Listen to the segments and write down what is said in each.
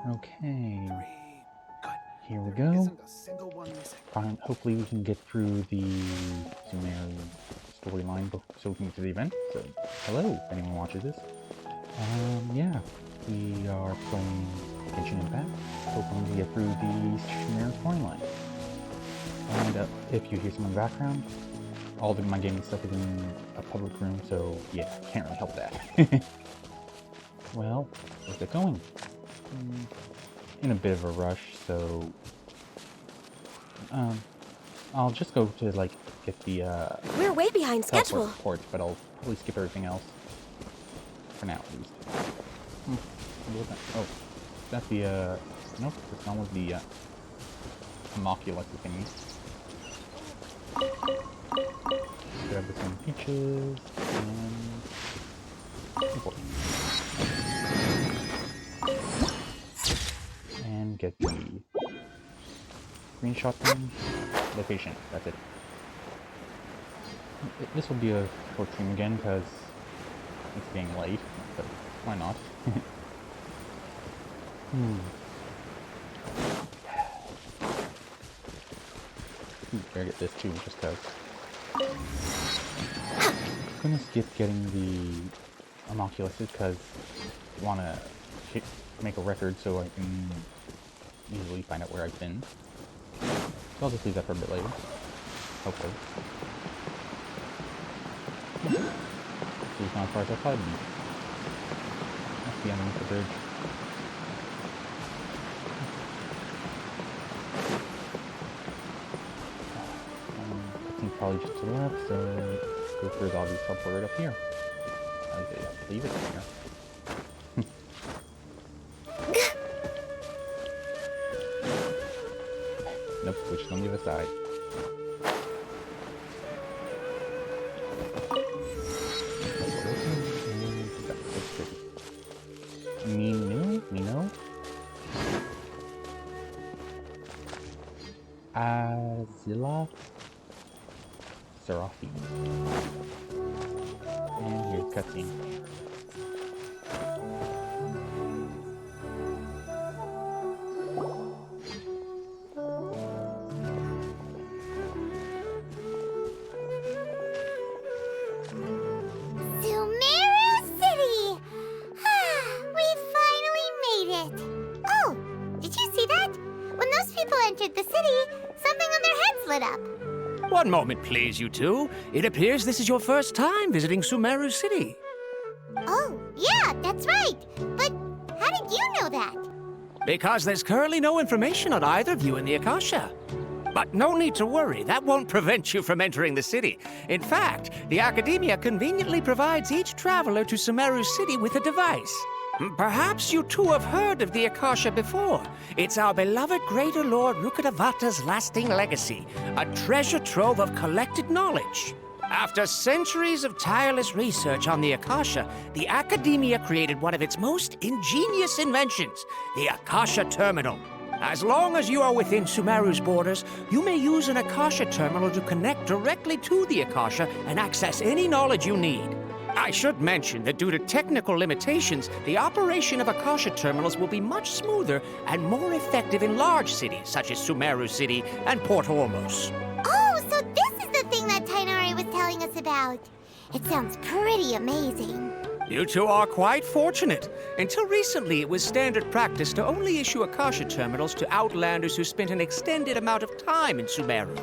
Okay, Good. here we There go. isn't a single one missing. Fine. Hopefully we can get through the Sumeru storyline so we can get to the event. So, hello, if anyone watches this. Yeah, we are playing Genshin Impact, hoping to get through the Sumeru storyline. And if you hear some in the background, all of my gaming stuff is in a public room, so yeah, can't really help that. Well, let's get going. In a bit of a rush, so I'll just go to get the We're way behind teleport schedule. reports, but I'll probably skip everything else for now at least. Oh, that's the nope, that's not what the homunculus thingy. Grab the same peaches and import. And get the green shotgun location. That's it. This will be a short stream again because it's getting late, but why not? Better get this too, just because. I'm gonna skip getting the homunculuses because I want to make a record so I can easily find out where I've been. So I'll just leave that for a bit later. Hopefully. He's not as far as I thought it'd be. Must be underneath the bridge. I think probably just to the left, so go through the obvious teleport right up here. I believe it's here. Nope, switched on the other side. Mino? Azilla? Serafi. And here's cutscene. One moment, please, you two. It appears this is your first time visiting Sumeru City. Oh, yeah, that's right. But how did you know that? Because there's currently no information on either of you in the Akasha. But no need to worry, that won't prevent you from entering the city. In fact, the Academia conveniently provides each traveler to Sumeru City with a device. Perhaps you two have heard of the Akasha before. It's our beloved Greater Lord Rukkhadevata's lasting legacy, a treasure trove of collected knowledge. After centuries of tireless research on the Akasha, the Academia created one of its most ingenious inventions, the Akasha Terminal. As long as you are within Sumeru's borders, you may use an Akasha Terminal to connect directly to the Akasha and access any knowledge you need. I should mention that due to technical limitations, the operation of Akasha terminals will be much smoother and more effective in large cities such as Sumeru City and Port Ormos. Oh, so this is the thing that Tainari was telling us about. It sounds pretty amazing. You two are quite fortunate. Until recently, it was standard practice to only issue Akasha terminals to outlanders who spent an extended amount of time in Sumeru.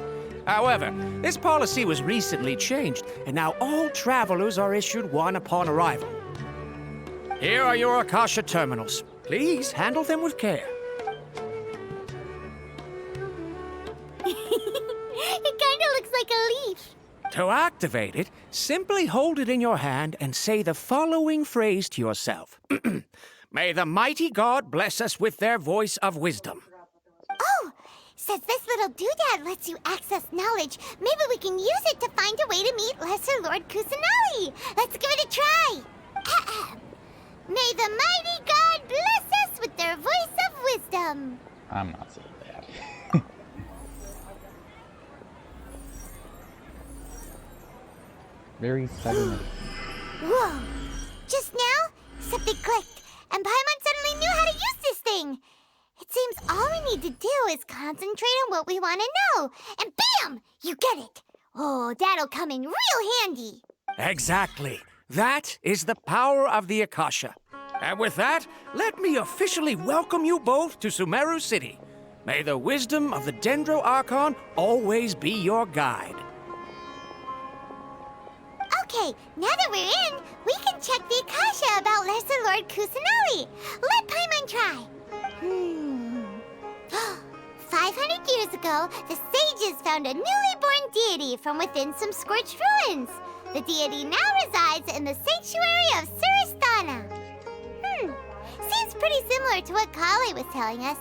However, this policy was recently changed, and now all travelers are issued one upon arrival. Here are your Akasha terminals. Please handle them with care. It kinda looks like a leaf. To activate it, simply hold it in your hand and say the following phrase to yourself. May the mighty God bless us with their voice of wisdom. Oh, since this little doodad lets you access knowledge, maybe we can use it to find a way to meet Lesser Lord Kusanali. Let's give it a try. May the mighty God bless us with their voice of wisdom. I'm not so bad. Very sudden. Whoa! Just now, something clicked, and Paimon suddenly knew how to use this thing. seems all we need to do is concentrate on what we want to know. And bam! You get it. Oh, that'll come in real handy. Exactly. That is the power of the Akasha. And with that, let me officially welcome you both to Sumeru City. May the wisdom of the Dendro Archon always be your guide. Okay, now that we're in, we can check the Akasha about Lesser Lord Kusanali. Let Paimon try. 500 years ago, the sages found a newly born deity from within some scorched ruins. The deity now resides in the sanctuary of Suristana. Seems pretty similar to what Kale was telling us.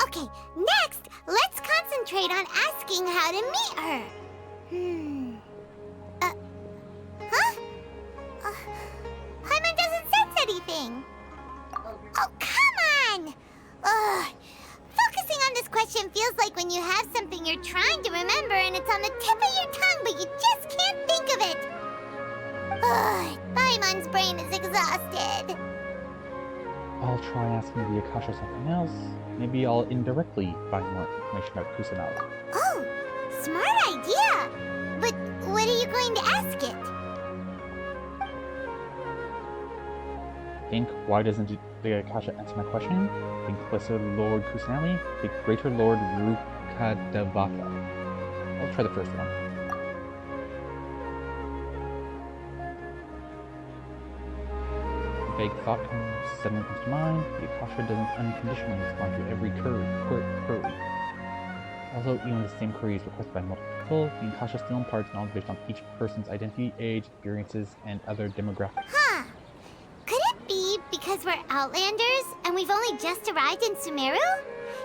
Okay, next, let's concentrate on asking how to meet her. Paimon doesn't sense anything. Oh, come on! Ugh. Focusing on this question feels like when you have something you're trying to remember and it's on the tip of your tongue, but you just can't think of it. Ugh. Paimon's brain is exhausted. I'll try asking the Akasha something else. Maybe I'll indirectly find more information about Kusanali. Oh, smart idea! But what are you going to ask it? Think, why doesn't the Akasha answer my question? Think Lesser Lord Kusanali? Think Greater Lord Rukkhadevata. I'll try the first one. A vague thought suddenly comes to mind. The Akasha doesn't unconditionally respond to every query. Although even the same query is requested by multiple people, the Akasha still imparts knowledge based on each person's identity, age, experiences, and other demographics. Huh. Could it be because we're Outlanders and we've only just arrived in Sumeru?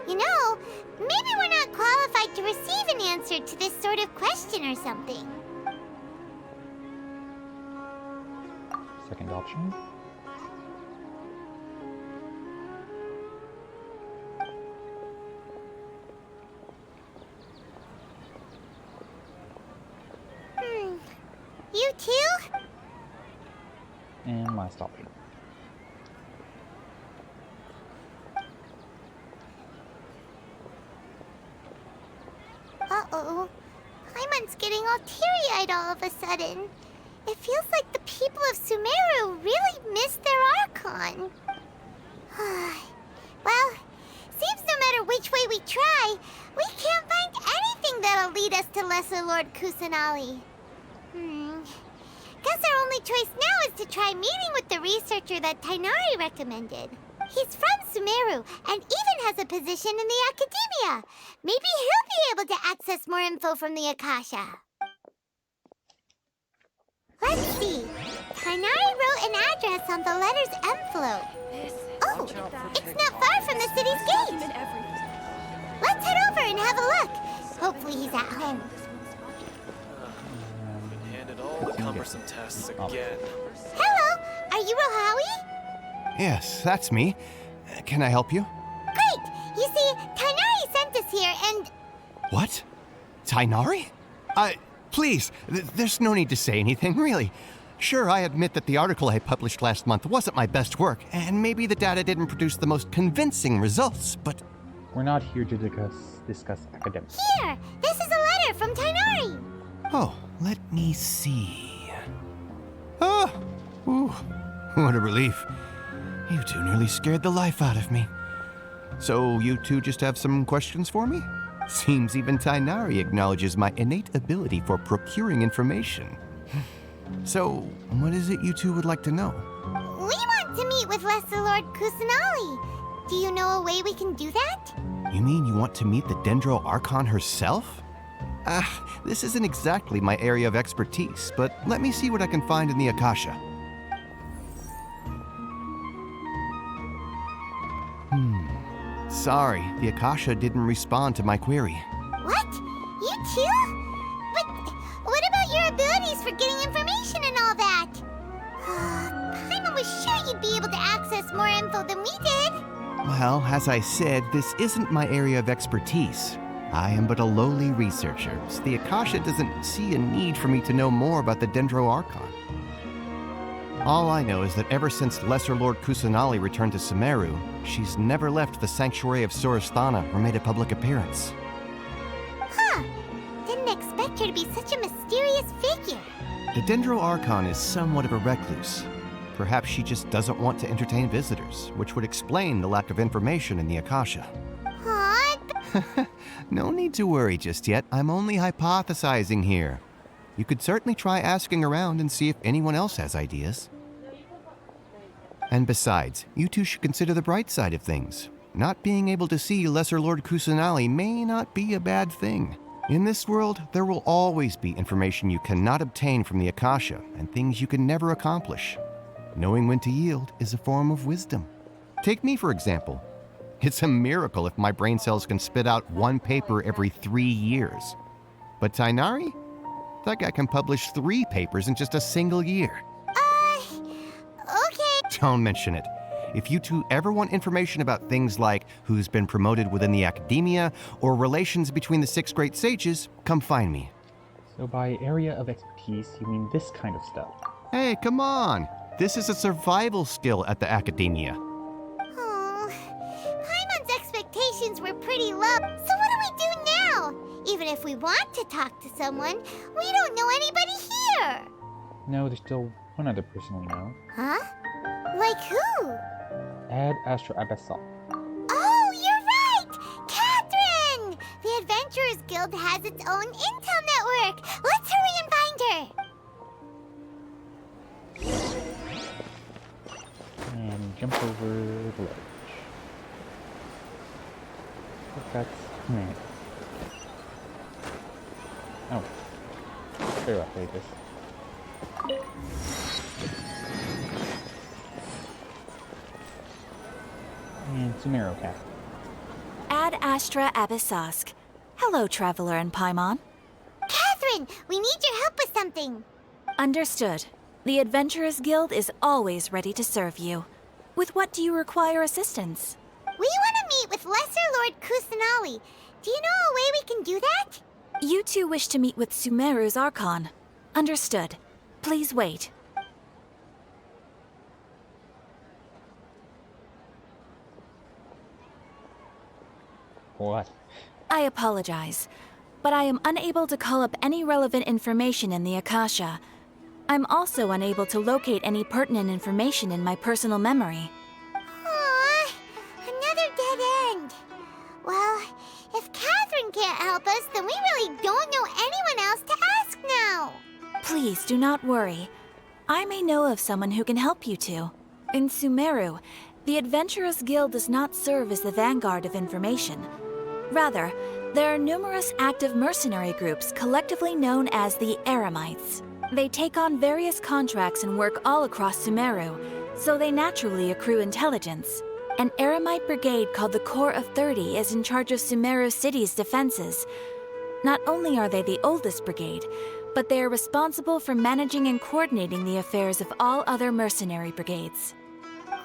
You know, maybe we're not qualified to receive an answer to this sort of question or something. Second option. You too? And last option. Uh-oh. Paimon's getting all teary-eyed all of a sudden. It feels like the people of Sumeru really missed their Archon. Well, seems no matter which way we try, we can't find anything that'll lead us to Lesser Lord Kusanali. Guess our only choice now is to try meeting with the researcher that Tainari recommended. He's from Sumeru and even has a position in the Academia. Maybe he'll be able to access more info from the Akasha. Let's see. Tainari wrote an address on the letter's envelope. Oh, it's not far from the city's gate. Let's head over and have a look. Hopefully he's at home. All the cumbersome tests again. Hello, are you Rohawi? Yes, that's me. Can I help you? Great! You see, Tainari sent us here and... What? Tainari? Please, there's no need to say anything, really. Sure, I admit that the article I published last month wasn't my best work, and maybe the data didn't produce the most convincing results, but... We're not here to discuss academics. Here! This is a letter from Tainari! Oh, let me see. Oh! Ooh, what a relief. You two nearly scared the life out of me. So you two just have some questions for me? Seems even Tainari acknowledges my innate ability for procuring information. So, what is it you two would like to know? We want to meet with Lesser Lord Kusanali. Do you know a way we can do that? You mean you want to meet the Dendro Archon herself? This isn't exactly my area of expertise, but let me see what I can find in the Akasha. Sorry, the Akasha didn't respond to my query. What? You too? But what about your abilities for getting information and all that? Paimon was sure you'd be able to access more info than we did. Well, as I said, this isn't my area of expertise. I am but a lowly researcher, so the Akasha doesn't see a need for me to know more about the Dendro Archon. All I know is that ever since Lesser Lord Kusanali returned to Sumeru, she's never left the Sanctuary of Surasthana or made a public appearance. Huh. Didn't expect her to be such a mysterious figure. The Dendro Archon is somewhat of a recluse. Perhaps she just doesn't want to entertain visitors, which would explain the lack of information in the Akasha. Huh? No need to worry just yet. I'm only hypothesizing here. You could certainly try asking around and see if anyone else has ideas. And besides, you two should consider the bright side of things. Not being able to see Lesser Lord Kusanali may not be a bad thing. In this world, there will always be information you cannot obtain from the Akasha and things you can never accomplish. Knowing when to yield is a form of wisdom. Take me, for example. It's a miracle if my brain cells can spit out one paper every 3 years. But Tainari? That guy can publish 3 papers in just a single year. Okay. Don't mention it. If you two ever want information about things like who's been promoted within the academia or relations between the 6 great sages, come find me. So by area of expertise, you mean this kind of stuff? Hey, come on! This is a survival skill at the academia. Oh, Paimon's expectations were pretty low. So what do we do now? Even if we want to talk to someone, we don't know anybody here. No, there's still one other person we know. Huh? Like who? Ad Astra Abyssal. Oh, you're right! Catherine! The Adventurers Guild has its own intel network. Let's hurry and find her. And jump over the ledge. That's command. Oh. Very well, play this. And Sumeru Cat. Ad Astra Abyssosk. Hello, Traveler and Paimon. Catherine, we need your help with something. Understood. The Adventurers Guild is always ready to serve you. With what do you require assistance? We want to meet with Lesser Lord Kusanali. Do you know a way we can do that? You two wish to meet with Sumeru's Archon. Understood. Please wait. What? I apologize, but I am unable to call up any relevant information in the Akasha. I'm also unable to locate any pertinent information in my personal memory. Aww, another dead end. Well, if Catherine can't help us, then we really don't know anyone else to ask now. Please do not worry. I may know of someone who can help you two. In Sumeru, the Adventurers Guild does not serve as the vanguard of information. Rather, there are numerous active mercenary groups collectively known as the Eremites. They take on various contracts and work all across Sumeru, so they naturally accrue intelligence. An Eremite brigade called the Corps of 30 is in charge of Sumeru City's defenses. Not only are they the oldest brigade, but they are responsible for managing and coordinating the affairs of all other mercenary brigades.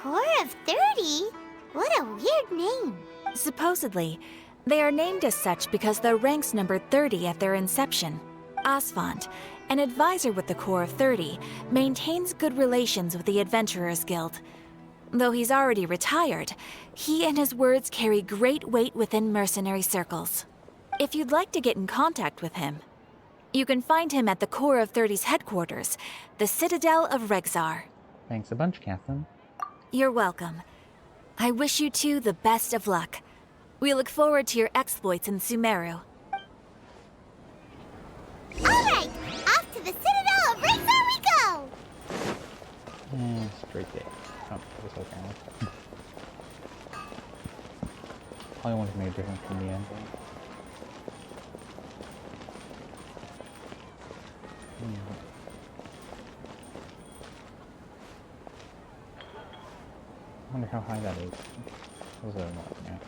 Corps of 30? What a weird name. Supposedly, they are named as such because their ranks numbered 30 at their inception. Asfand, an advisor with the Corps of 30, maintains good relations with the Adventurers Guild. Though he's already retired, he and his words carry great weight within mercenary circles. If you'd like to get in contact with him, you can find him at the Corps of 30's headquarters, the Citadel of Regzar. Thanks a bunch, Catherine. You're welcome. I wish you two the best of luck. We look forward to your exploits in Sumeru. Alright, off to the Citadel of Regzar we go! And straight there. Oh, this whole camera. Probably won't have made a difference in the end. I wonder how high that is. Those are not, yeah.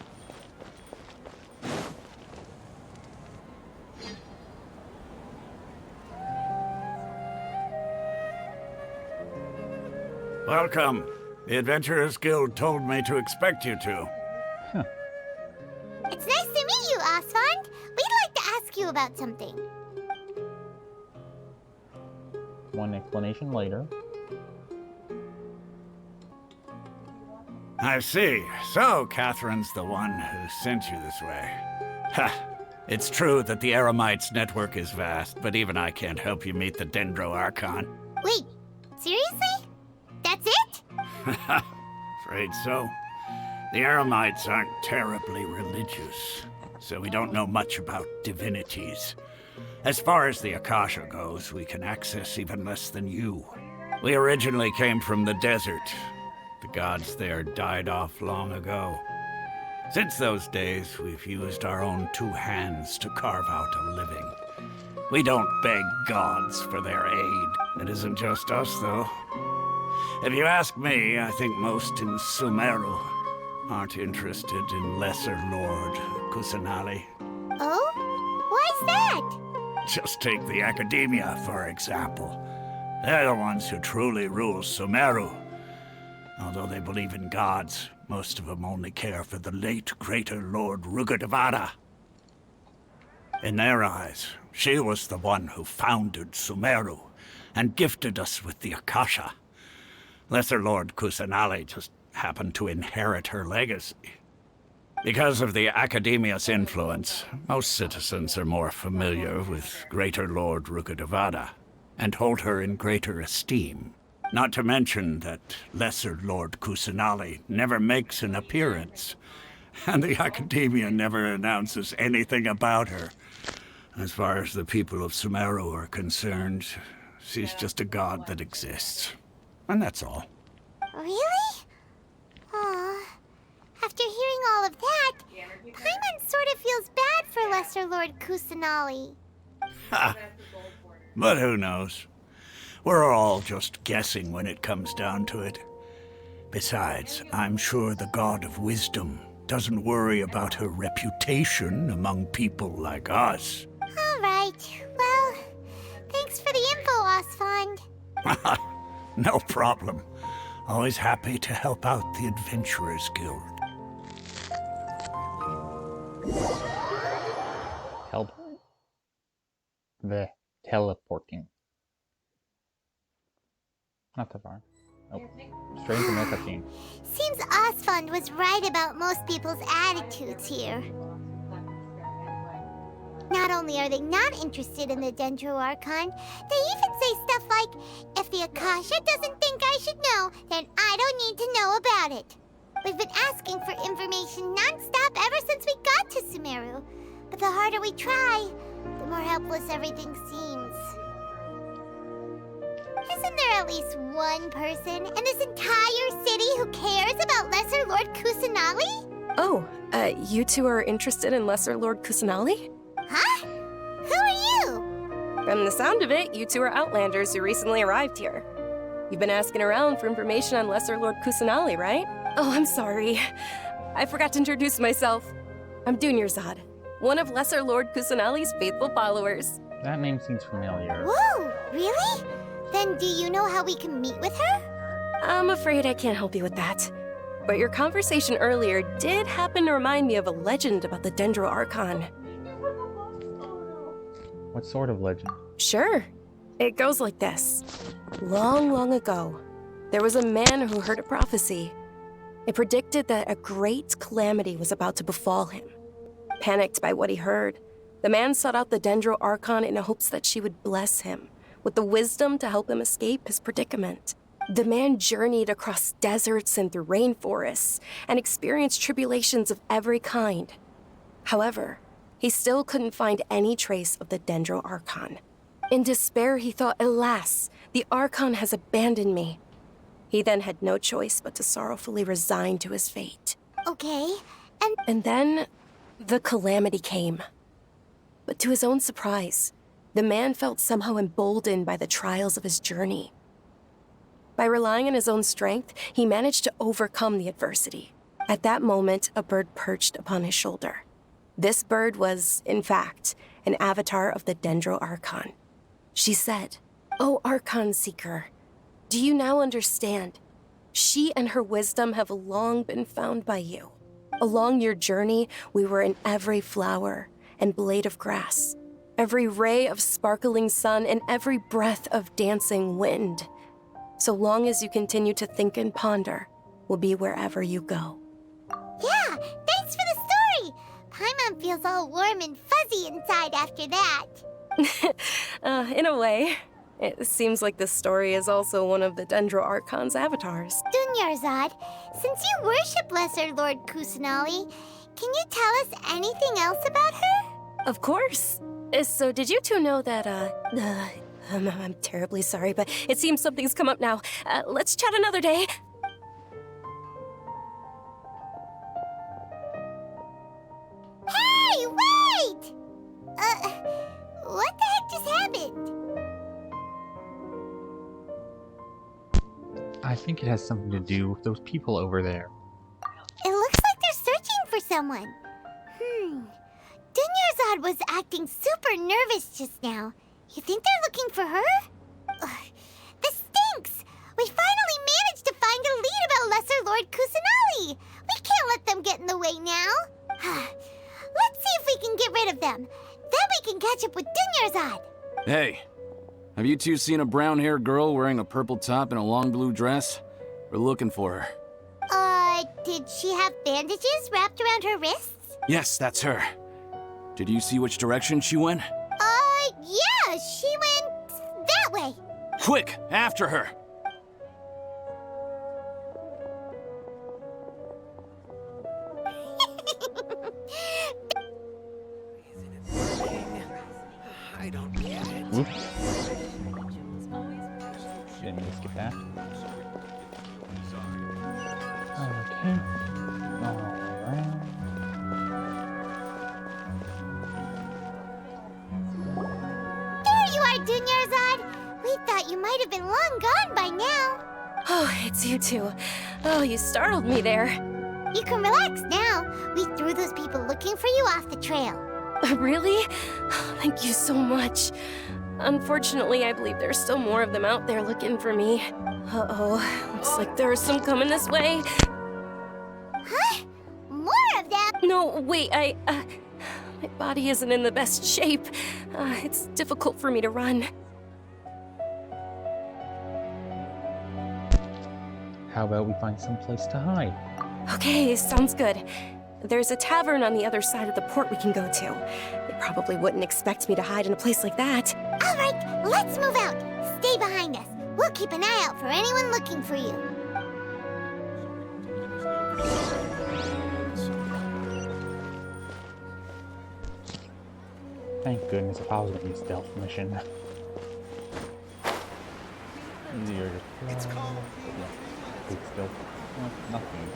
Welcome. The Adventurers Guild told me to expect you two. It's nice to meet you, Asfand. We'd like to ask you about something. One explanation later. I see. So, Catherine's the one who sent you this way. Ha! It's true that the Eremites network is vast, but even I can't help you meet the Dendro Archon. Wait, seriously? That's it? Afraid so. The Eremites aren't terribly religious, so we don't know much about divinities. As far as the Akasha goes, we can access even less than you. We originally came from the desert. The gods there died off long ago. Since those days, we've used our own two hands to carve out a living. We don't beg gods for their aid. It isn't just us, though. If you ask me, I think most in Sumeru aren't interested in Lesser Lord Kusanali. Oh? Why's that? Just take the Academia, for example. They're the ones who truly rule Sumeru. Although they believe in gods, most of them only care for the late Greater Lord Rugadavada. In their eyes, she was the one who founded Sumeru and gifted us with the Akasha. Lesser Lord Kusanali just happened to inherit her legacy. Because of the Academia's influence, most citizens are more familiar with Greater Lord Rugadavada and hold her in greater esteem. Not to mention that Lesser Lord Kusanali never makes an appearance, and the Academia never announces anything about her. As far as the people of Sumeru are concerned, she's just a god that exists. And that's all. Really? Aw. After hearing all of that, Paimon sort of feels bad for Lesser Lord Kusanali. Ha! But who knows? We're all just guessing when it comes down to it. Besides, I'm sure the God of Wisdom doesn't worry about her reputation among people like us. All right. Well, thanks for the info, Osfond. No problem. Always happy to help out the Adventurers Guild. Teleport? The teleporting. Not too far. Nope. Straight into the cutscene. Seems Osfond was right about most people's attitudes here. Not only are they not interested in the Dendro Archon, they even say stuff like, if the Akasha doesn't think I should know, then I don't need to know about it. We've been asking for information non-stop ever since we got to Sumeru. But the harder we try, the more helpless everything seems. Isn't there at least one person in this entire city who cares about Lesser Lord Kusanali? Oh, you two are interested in Lesser Lord Kusanali? Huh? Who are you? From the sound of it, you two are Outlanders who recently arrived here. You've been asking around for information on Lesser Lord Kusanali, right? Oh, I'm sorry. I forgot to introduce myself. I'm Dunyarzad, one of Lesser Lord Kusanali's faithful followers. That name seems familiar. Whoa, really? Then do you know how we can meet with her? I'm afraid I can't help you with that. But your conversation earlier did happen to remind me of a legend about the Dendro Archon. What sort of legend? Sure. It goes like this. Long, long ago, there was a man who heard a prophecy. It predicted that a great calamity was about to befall him. Panicked by what he heard, the man sought out the Dendro Archon in hopes that she would bless him with the wisdom to help him escape his predicament. The man journeyed across deserts and through rainforests and experienced tribulations of every kind. However, he still couldn't find any trace of the Dendro Archon. In despair, he thought, alas, the Archon has abandoned me. He then had no choice but to sorrowfully resign to his fate. Okay, And then, the calamity came. But to his own surprise, the man felt somehow emboldened by the trials of his journey. By relying on his own strength, he managed to overcome the adversity. At that moment, a bird perched upon his shoulder. This bird was, in fact, an avatar of the Dendro Archon. She said, "O Archon Seeker, do you now understand? She and her wisdom have long been found by you. Along your journey, we were in every flower and blade of grass, every ray of sparkling sun, and every breath of dancing wind. So long as you continue to think and ponder, will be wherever you go. Yeah, thanks for the story! Paimon feels all warm and fuzzy inside after that. In a way. It seems like this story is also one of the Dendro Archon's avatars. Dunyarzad, since you worship Lesser Lord Kusanali, can you tell us anything else about her? Of course. So did you two know that, I'm terribly sorry, but it seems something's come up now. Let's chat another day. Hey, wait! What the heck just happened? I think it has something to do with those people over there. It looks like they're searching for someone. Dunyarzad was acting super nervous just now. You think they're looking for her? Ugh, this stinks! We finally managed to find a lead about Lesser Lord Kusanali! We can't let them get in the way now. Let's see if we can get rid of them. Then we can catch up with Dunyarzad. Hey, have you two seen a brown-haired girl wearing a purple top and a long blue dress? We're looking for her. Did she have bandages wrapped around her wrists? Yes, that's her. Did you see which direction she went? Yeah, she went that way. Quick, after her! I don't get it. Whoop. Didn't mean to skip that. Okay. Alright. There you are, Dunyarzad! We thought you might have been long gone by now. Oh, it's you two. Oh, you startled me there. You can relax now. We threw those people looking for you off the trail. Really? Thank you so much. Unfortunately, I believe there's still more of them out there looking for me. Uh-oh, looks like there are some coming this way. Huh? More of them? No, wait, my body isn't in the best shape. It's difficult for me to run. How about we find some place to hide? Okay, sounds good. There's a tavern on the other side of the port we can go to. They probably wouldn't expect me to hide in a place like that. All right, let's move out. Stay behind us. We'll keep an eye out for anyone looking for you. Thank goodness if I was gonna be a stealth mission. Easier to It's called. yeah, big stealth. Nothing.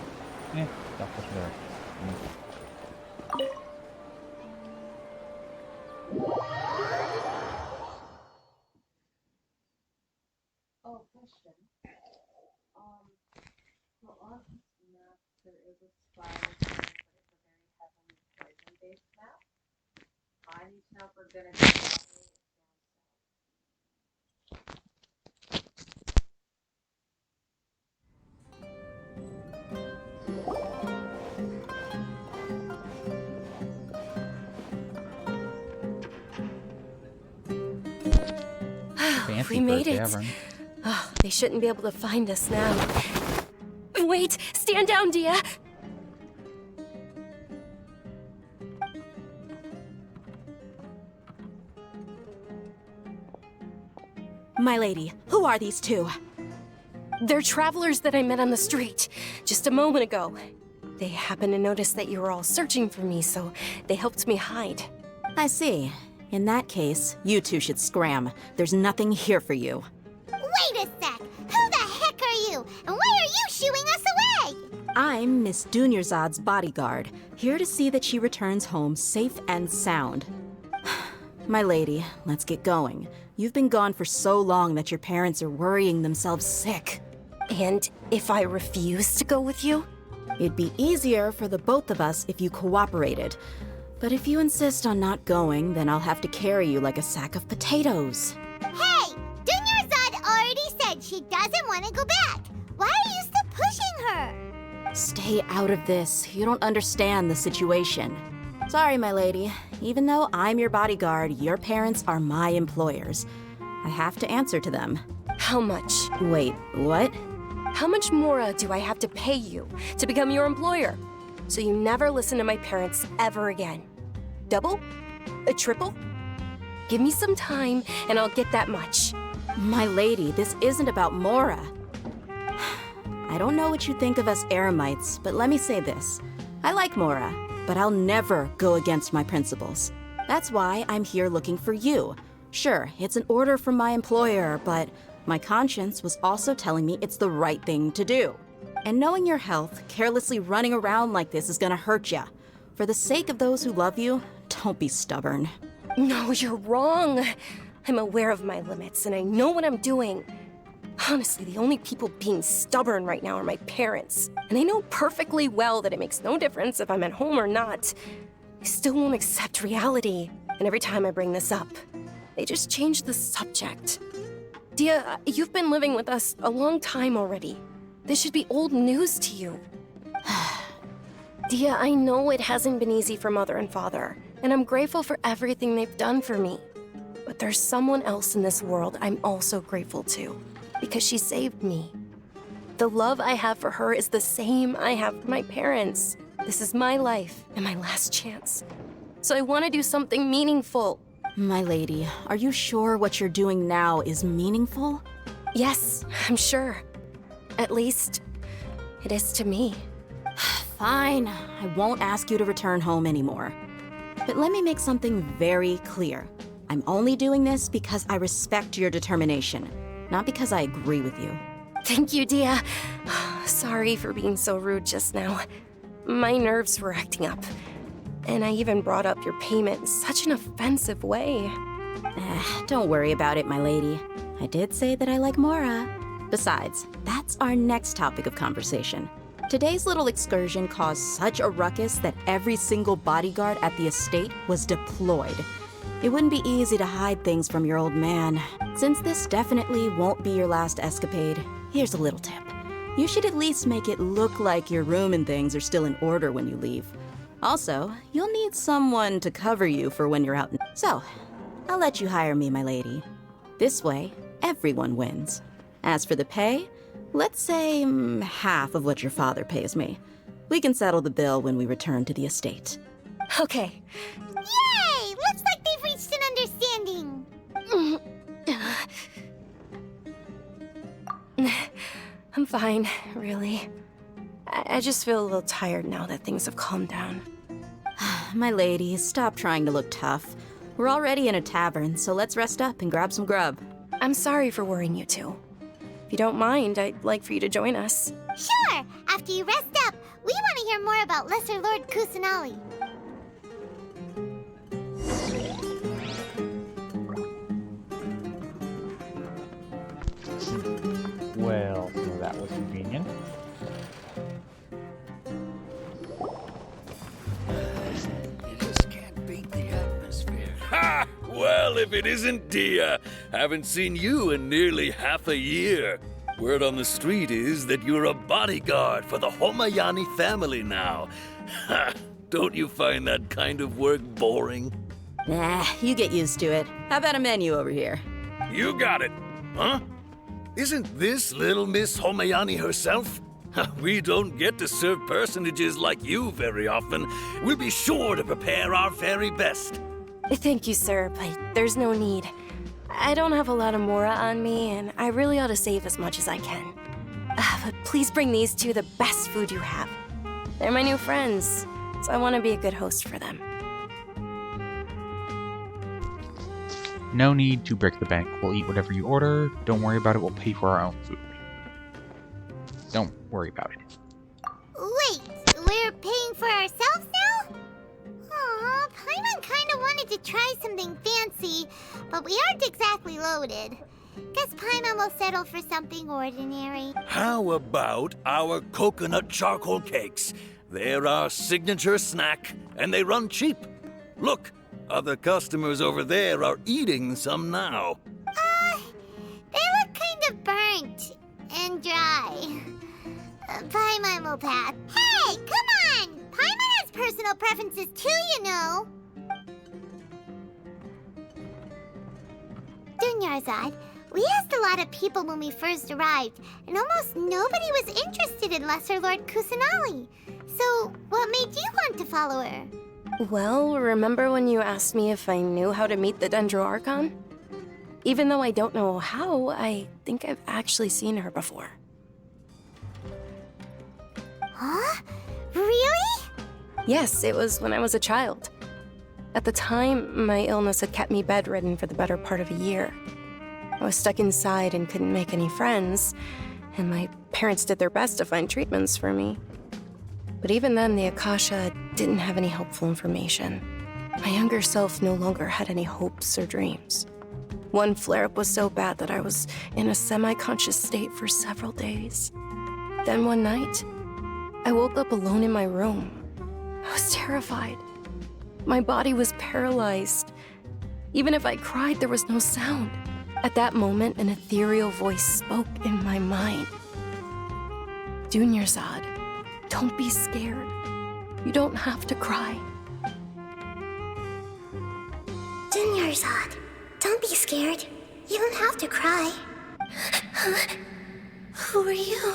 Stealth is there. Oh, question. For us map, there is a spiral, but it's a very heavily poison-based map. I need to know if we're gonna do that. Fancy We for a made it. tavern. Oh, they shouldn't be able to find us now. Wait, stand down, Dia. My lady, who are these two? They're travelers that I met on the street just a moment ago. They happened to notice that you were all searching for me, so they helped me hide. I see. In that case, you two should scram. There's nothing here for you. Wait a sec. Who the heck are you? And why are you shooing us away? I'm Miss Dunyarzad's bodyguard, here to see that she returns home safe and sound. My lady, let's get going. You've been gone for so long that your parents are worrying themselves sick. And if I refuse to go with you? It'd be easier for the both of us if you cooperated. But if you insist on not going, then I'll have to carry you like a sack of potatoes. Hey! Dunyarzad already said she doesn't want to go back. Why are you still pushing her? Stay out of this. You don't understand the situation. Sorry, my lady. Even though I'm your bodyguard, your parents are my employers. I have to answer to them. How much? Wait, what? How much more do I have to pay you to become your employer? So you never listen to my parents ever again. Double? A triple? Give me some time and I'll get that much. My lady, this isn't about Mora. I don't know what you think of us Eremites, but let me say this. I like Mora, but I'll never go against my principles. That's why I'm here looking for you. Sure, it's an order from my employer, but my conscience was also telling me it's the right thing to do. And knowing your health, carelessly running around like this is gonna hurt ya. For the sake of those who love you, don't be stubborn. No, you're wrong. I'm aware of my limits and I know what I'm doing. Honestly, the only people being stubborn right now are my parents. And they know perfectly well that it makes no difference if I'm at home or not. They still won't accept reality. And every time I bring this up, they just change the subject. Dia, you've been living with us a long time already. This should be old news to you. Dia, I know it hasn't been easy for Mother and Father, and I'm grateful for everything they've done for me. But there's someone else in this world I'm also grateful to, because she saved me. The love I have for her is the same I have for my parents. This is my life and my last chance. So I want to do something meaningful. My lady, are you sure what you're doing now is meaningful? Yes, I'm sure. At least, it is to me. Fine, I won't ask you to return home anymore. But let me make something very clear. I'm only doing this because I respect your determination, not because I agree with you. Thank you, Dia. Sorry for being so rude just now. My nerves were acting up. And I even brought up your payment in such an offensive way. Don't worry about it, my lady. I did say that I like Mora. Besides, that's our next topic of conversation. Today's little excursion caused such a ruckus that every single bodyguard at the estate was deployed. It wouldn't be easy to hide things from your old man. Since this definitely won't be your last escapade, here's a little tip. You should at least make it look like your room and things are still in order when you leave. Also, you'll need someone to cover you for when you're out. So, I'll let you hire me, my lady. This way, everyone wins. As for the pay, let's say half of what your father pays me. We can settle the bill when we return to the estate. Okay. Yay! Looks like they've reached an understanding. I'm fine, really. I just feel a little tired now that things have calmed down. My lady, stop trying to look tough. We're already in a tavern, so let's rest up and grab some grub. I'm sorry for worrying you two. If you don't mind, I'd like for you to join us. Sure! After you rest up, we want to hear more about Lesser Lord Kusanali. Well, so that was convenient. You just can't beat the atmosphere. Ha! Well, if it isn't Dia. Haven't seen you in nearly half a year. Word on the street is that you're a bodyguard for the Homayani family now. Ha! Don't you find that kind of work boring? Nah, you get used to it. How about a menu over here? You got it. Huh? Isn't this little Miss Homayani herself? We don't get to serve personages like you very often. We'll be sure to prepare our very best. Thank you, sir, but there's no need. I don't have a lot of Mora on me, and I really ought to save as much as I can. But please bring these two the best food you have. They're my new friends, so I want to be a good host for them. No need to break the bank. We'll eat whatever you order. Don't worry about it. We'll pay for our own food. Don't worry about it. Wait, we're paying for ourselves now? Aw, Paimon kinda wanted to try something fancy, but we aren't exactly loaded. Guess Paimon will settle for something ordinary. How about our coconut charcoal cakes? They're our signature snack, and they run cheap. Look, other customers over there are eating some now. They look kind of burnt and dry. Paimon will pass. Hey, come on! Paimon has personal preferences too, you know. Dunyarzad, We asked a lot of people when we first arrived, and almost nobody was interested in Lesser Lord Kusanali. So, what made you want to follow her? Well, remember when you asked me if I knew how to meet the Dendroarchon? Even though I don't know how, I think I've actually seen her before. Huh? Really? Yes, it was when I was a child. At the time, my illness had kept me bedridden for the better part of a year. I was stuck inside and couldn't make any friends, and my parents did their best to find treatments for me. But even then, the Akasha didn't have any helpful information. My younger self no longer had any hopes or dreams. One flare-up was so bad that I was in a semi-conscious state for several days. Then one night, I woke up alone in my room. I was terrified. My body was paralyzed. Even if I cried, there was no sound. At that moment, an ethereal voice spoke in my mind. Dunyarzad, don't be scared. You don't have to cry. Dunyarzad, don't be scared. You don't have to cry. Who are you?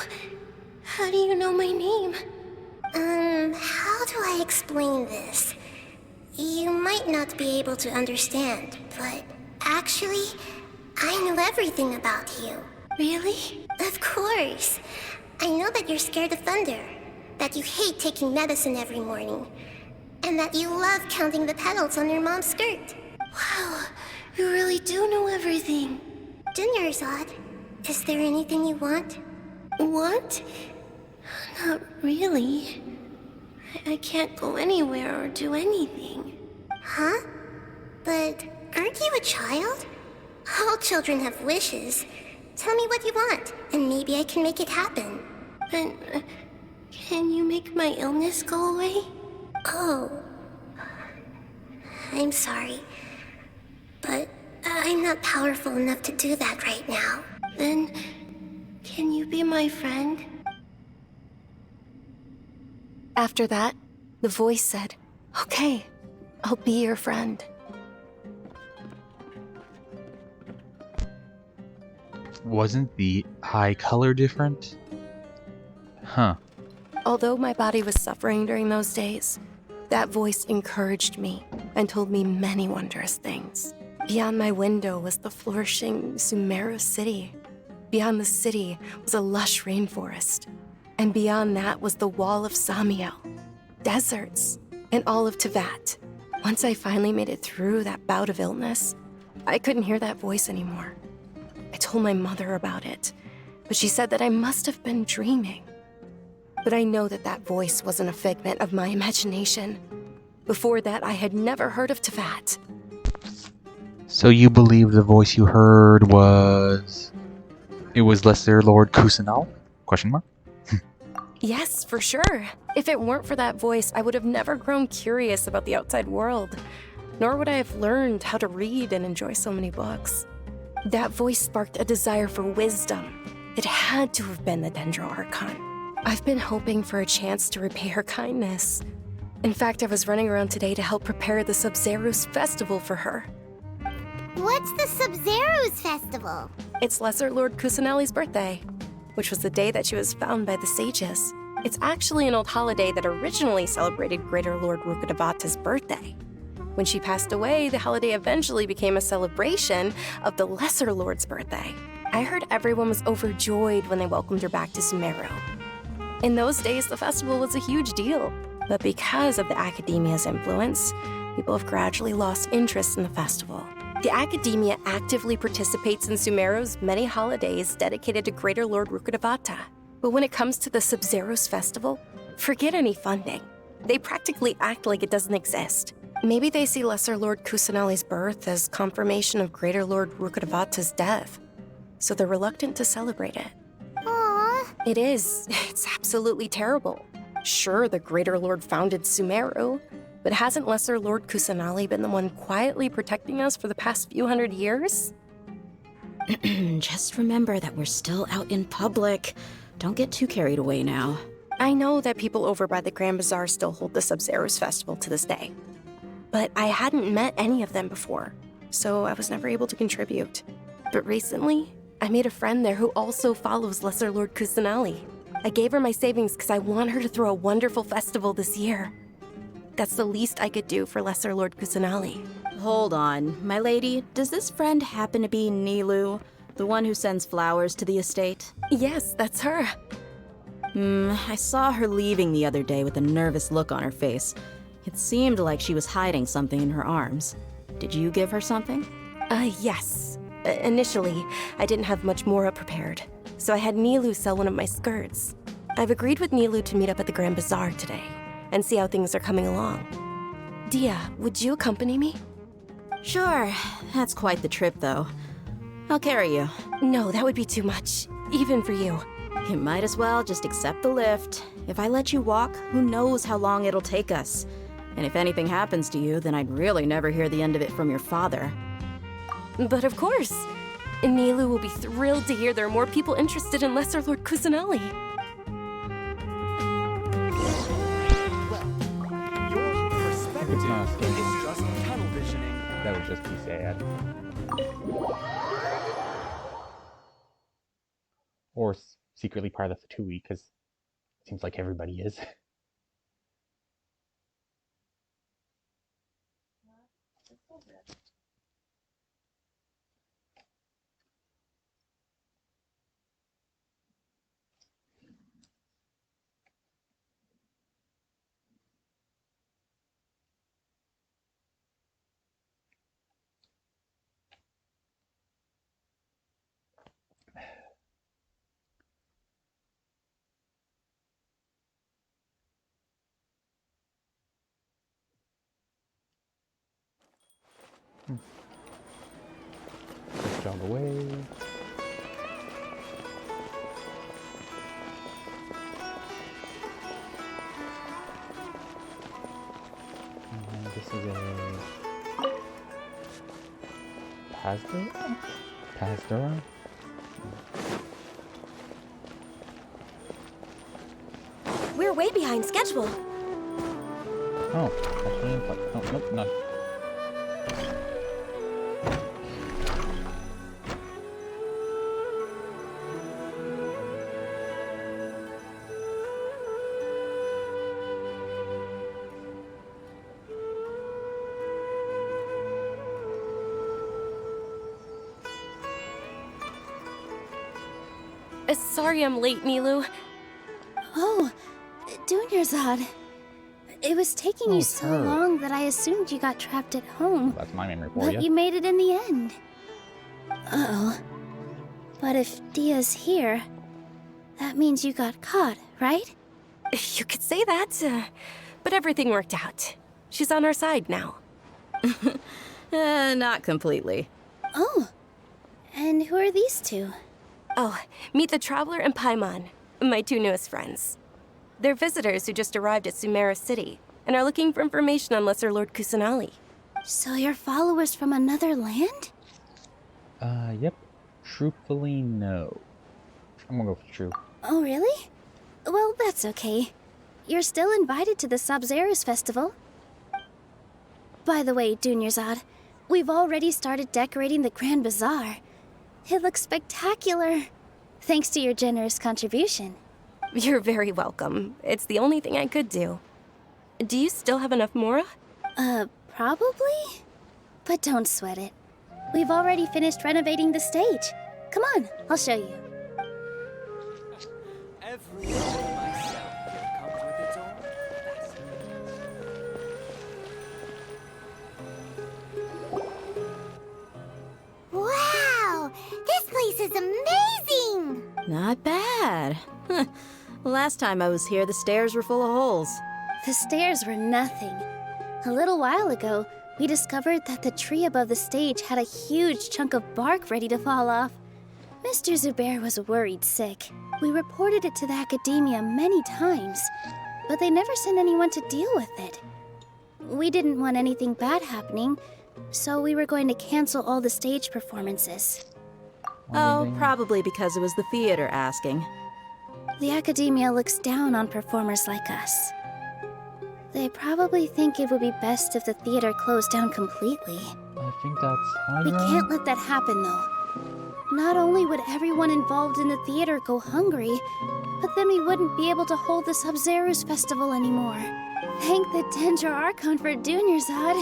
How do you know my name? How do I explain this? You might not be able to understand, but actually, I know everything about you. Really? Of course. I know that you're scared of thunder, that you hate taking medicine every morning, and that you love counting the petals on your mom's skirt. Wow, you really do know everything. Dunyarzad, is there anything you want? Want? Not really. I can't go anywhere or do anything. Huh? But aren't you a child? All children have wishes. Tell me what you want, and maybe I can make it happen. But can you make my illness go away? Oh. I'm sorry. But I'm not powerful enough to do that right now. Then, can you be my friend? After that, the voice said, "Okay, I'll be your friend." Wasn't the eye color different? Huh. Although my body was suffering during those days, that voice encouraged me and told me many wondrous things. Beyond my window was the flourishing Sumeru city. Beyond the city was a lush rainforest. And beyond that was the wall of Samiel, deserts, and all of Tevat. Once I finally made it through that bout of illness, I couldn't hear that voice anymore. I told my mother about it, but she said that I must have been dreaming. But I know that that voice wasn't a figment of my imagination. Before that, I had never heard of Tevat. So you believe the voice you heard was... It was Lesser Lord Kusanal? Question mark? Yes, for sure. If it weren't for that voice, I would have never grown curious about the outside world, nor would I have learned how to read and enjoy so many books. That voice sparked a desire for wisdom. It had to have been the Dendroarchon. I've been hoping for a chance to repay her kindness. In fact, I was running around today to help prepare the Sub-Zerus festival for her. What's the Sub-Zerus festival? It's Lesser Lord Kusanali's birthday, which was the day that she was found by the sages. It's actually an old holiday that originally celebrated Greater Lord Rukkhadevata's birthday. When she passed away, the holiday eventually became a celebration of the Lesser Lord's birthday. I heard everyone was overjoyed when they welcomed her back to Sumeru. In those days, the festival was a huge deal, but because of the Academia's influence, people have gradually lost interest in the festival. The Academia actively participates in Sumeru's many holidays dedicated to Greater Lord Rukkhadevata. But when it comes to the Sub-Zerus festival, forget any funding. They practically act like it doesn't exist. Maybe they see Lesser Lord Kusanali's birth as confirmation of Greater Lord Rukkhadevata's death, so they're reluctant to celebrate it. Aww. It is. It's absolutely terrible. Sure, the Greater Lord founded Sumeru, but hasn't Lesser Lord Kusanali been the one quietly protecting us for the past few hundred years? Just remember that we're still out in public. Don't get too carried away now. I know that people over by the Grand Bazaar still hold the Sub-Zerus festival to this day. But I hadn't met any of them before, so I was never able to contribute. But recently, I made a friend there who also follows Lesser Lord Kusanali. I gave her my savings because I want her to throw a wonderful festival this year. That's the least I could do for Lesser Lord Kusanali. Hold on, my lady. Does this friend happen to be Nilu, the one who sends flowers to the estate? Yes, that's her. I saw her leaving the other day with a nervous look on her face. It seemed like she was hiding something in her arms. Did you give her something? Yes. Initially, I didn't have much Mora prepared, so I had Nilu sell one of my skirts. I've agreed with Nilu to meet up at the Grand Bazaar today and see how things are coming along. Dia, would you accompany me? Sure. That's quite the trip, though. I'll carry you. No, that would be too much, even for you. You might as well just accept the lift. If I let you walk, who knows how long it'll take us. And if anything happens to you, then I'd really never hear the end of it from your father. But of course. Nilu will be thrilled to hear there are more people interested in Lesser Lord Kusanali. Your perspective It's not scary. is just tunnel visioning. That would just be sad. Or secretly part of the Tui, because it seems like everybody is. Just jog away. And this is a Pasdora? Pasdora? We're way behind schedule. Oh, actually, oh, nope, not. Sorry I'm late, Nilu. Oh, Dunyarzad. It was taking Oh, you it's so her. long that I assumed you got trapped at home. That's my memory for But you. you made it in the end. Uh-oh. But if Dia's here, that means you got caught, right? You could say that, but everything worked out. She's on our side now. Not completely. Oh. And who are these two? Oh, meet the Traveler and Paimon, my two newest friends. They're visitors who just arrived at Sumeru City and are looking for information on Lesser Lord Kusanali. So you're followers from another land? Yep. Truthfully, no. I'm gonna go for true. Oh, really? Well, that's okay. You're still invited to the Sabzerus Festival. By the way, Dunyarzad, we've already started decorating the Grand Bazaar. It looks spectacular. Thanks to your generous contribution. You're very welcome. It's the only thing I could do. Do you still have enough Mora? Probably? But don't sweat it. We've already finished renovating the stage. Come on, I'll show you. Every myself here comes with its own Wow! This place is amazing! Not bad. Last time I was here, the stairs were full of holes. The stairs were nothing. A little while ago, we discovered that the tree above the stage had a huge chunk of bark ready to fall off. Mr. Zubair was worried sick. We reported it to the academia many times, but they never sent anyone to deal with it. We didn't want anything bad happening, so we were going to cancel all the stage performances. Oh, probably because it was the theater asking. The academia looks down on performers like us. They probably think it would be best if the theater closed down completely. I think that's We Hydra. can't let that happen, though. Not only would everyone involved in the theater go hungry, but then we wouldn't be able to hold the Sub-Zero's festival anymore. Thank the Dendro Archon for Dunyarzad.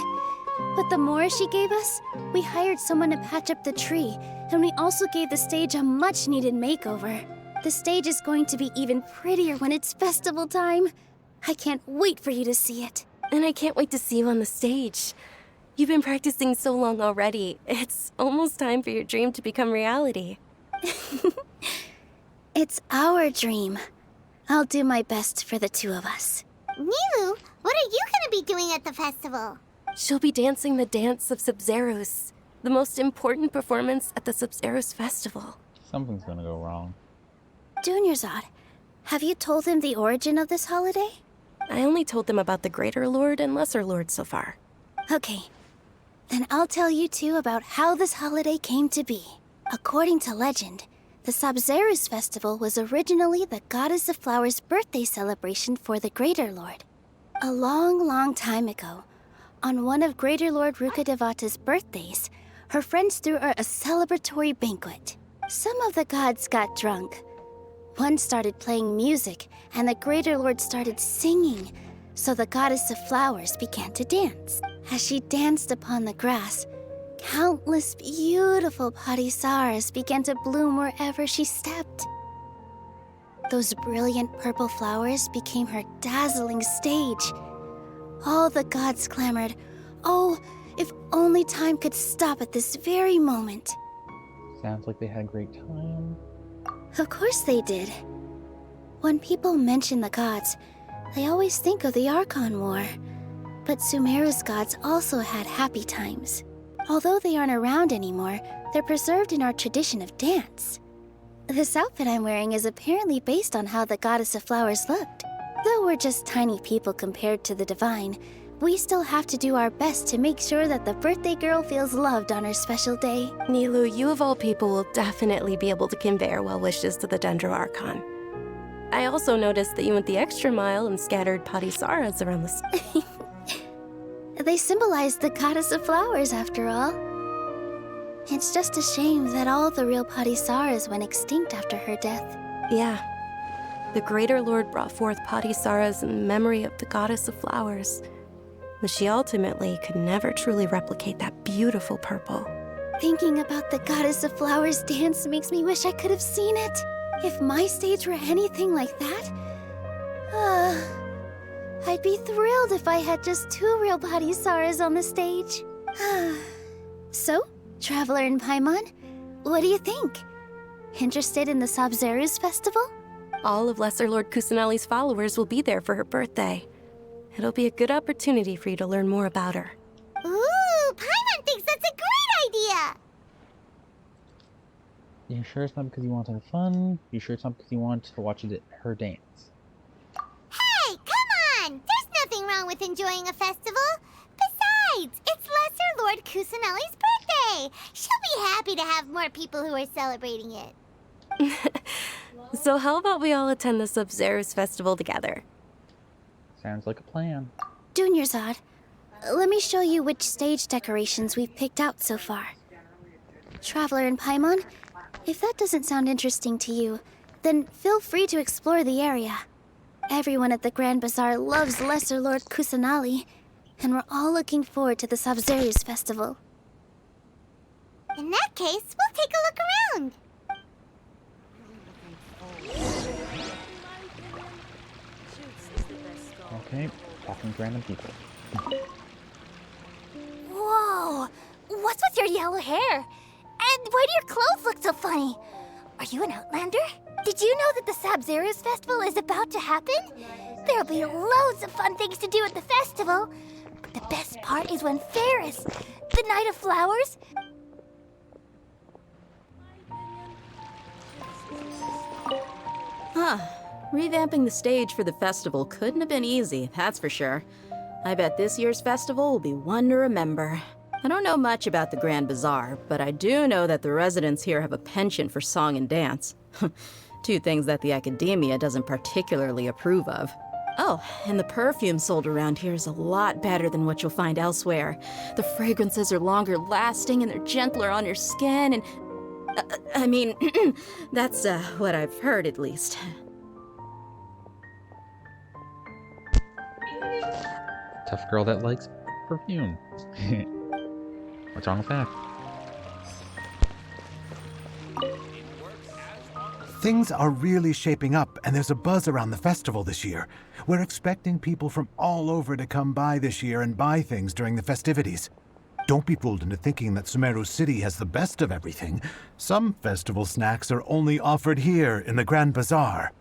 But the more she gave us, we hired someone to patch up the tree, and we also gave the stage a much-needed makeover. The stage is going to be even prettier when it's festival time. I can't wait for you to see it. And I can't wait to see you on the stage. You've been practicing so long already. It's almost time for your dream to become reality. It's our dream. I'll do my best for the two of us. Nilu, what are you gonna be doing at the festival? She'll be dancing the dance of Sub-Zeros, the most important performance at the Sub-Zeros festival. Something's gonna go wrong. Dunyarzad, have you told him the origin of this holiday? I only told them about the Greater Lord and Lesser Lord so far. Okay. Then I'll tell you two about how this holiday came to be. According to legend, the Sub-Zeros festival was originally the Goddess of Flowers' birthday celebration for the Greater Lord. A long, long time ago, on one of Greater Lord Rukkhadevata's birthdays, her friends threw her a celebratory banquet. Some of the gods got drunk. One started playing music, and the Greater Lord started singing, so the Goddess of Flowers began to dance. As she danced upon the grass, countless beautiful parisaras began to bloom wherever she stepped. Those brilliant purple flowers became her dazzling stage. All the gods clamored, "Oh, if only time could stop at this very moment." Sounds like they had a great time. Of course they did. When people mention the gods, they always think of the Archon War. But Sumeru's gods also had happy times. Although they aren't around anymore, they're preserved in our tradition of dance. This outfit I'm wearing is apparently based on how the Goddess of Flowers looked. Though we're just tiny people compared to the divine, we still have to do our best to make sure that the birthday girl feels loved on her special day. Nilu, you of all people will definitely be able to convey our well wishes to the Dendro Archon. I also noticed that you went the extra mile and scattered parisaras around the They symbolize the Goddess of Flowers, after all. It's just a shame that all the real parisaras went extinct after her death. Yeah. The Greater Lord brought forth parisaras in memory of the Goddess of Flowers, but she ultimately could never truly replicate that beautiful purple. Thinking about the Goddess of Flowers dance makes me wish I could have seen it. If my stage were anything like that, I'd be thrilled if I had just two real parisaras on the stage. So, Traveler and Paimon, what do you think? Interested in the Sub-Zeros festival? All of Lesser Lord Kusanali's followers will be there for her birthday. It'll be a good opportunity for you to learn more about her. Ooh, Paimon thinks that's a great idea! You sure it's not because you want to have fun? You sure it's not because you want to watch her dance? Hey, come on! There's nothing wrong with enjoying a festival. Besides, it's Lesser Lord Kusanali's birthday. She'll be happy to have more people who are celebrating it. So how about we all attend the Sub-Zeros festival together? Sounds like a plan. Dunyarzad, let me show you which stage decorations we've picked out so far. Traveler and Paimon, if that doesn't sound interesting to you, then feel free to explore the area. Everyone at the Grand Bazaar loves Lesser Lord Kusanali, and we're all looking forward to the Sub-Zeros festival. In that case, we'll take a look around. Okay, talking to random people. Whoa! What's with your yellow hair? And why do your clothes look so funny? Are you an Outlander? Did you know that the Sub-Zeros festival is about to happen? There'll be loads of fun things to do at the festival. But the best part is when Ferris, the Night of Flowers... Huh. Revamping the stage for the festival couldn't have been easy, that's for sure. I bet this year's festival will be one to remember. I don't know much about the Grand Bazaar, but I do know that the residents here have a penchant for song and dance. Two things that the academia doesn't particularly approve of. Oh, and the perfume sold around here is a lot better than what you'll find elsewhere. The fragrances are longer lasting and they're gentler on your skin and... I mean, that's what I've heard at least. Tough girl that likes perfume. What's wrong with that? Things are really shaping up, and there's a buzz around the festival this year. We're expecting people from all over to come by this year and buy things during the festivities. Don't be fooled into thinking that Sumeru City has the best of everything. Some festival snacks are only offered here in the Grand Bazaar.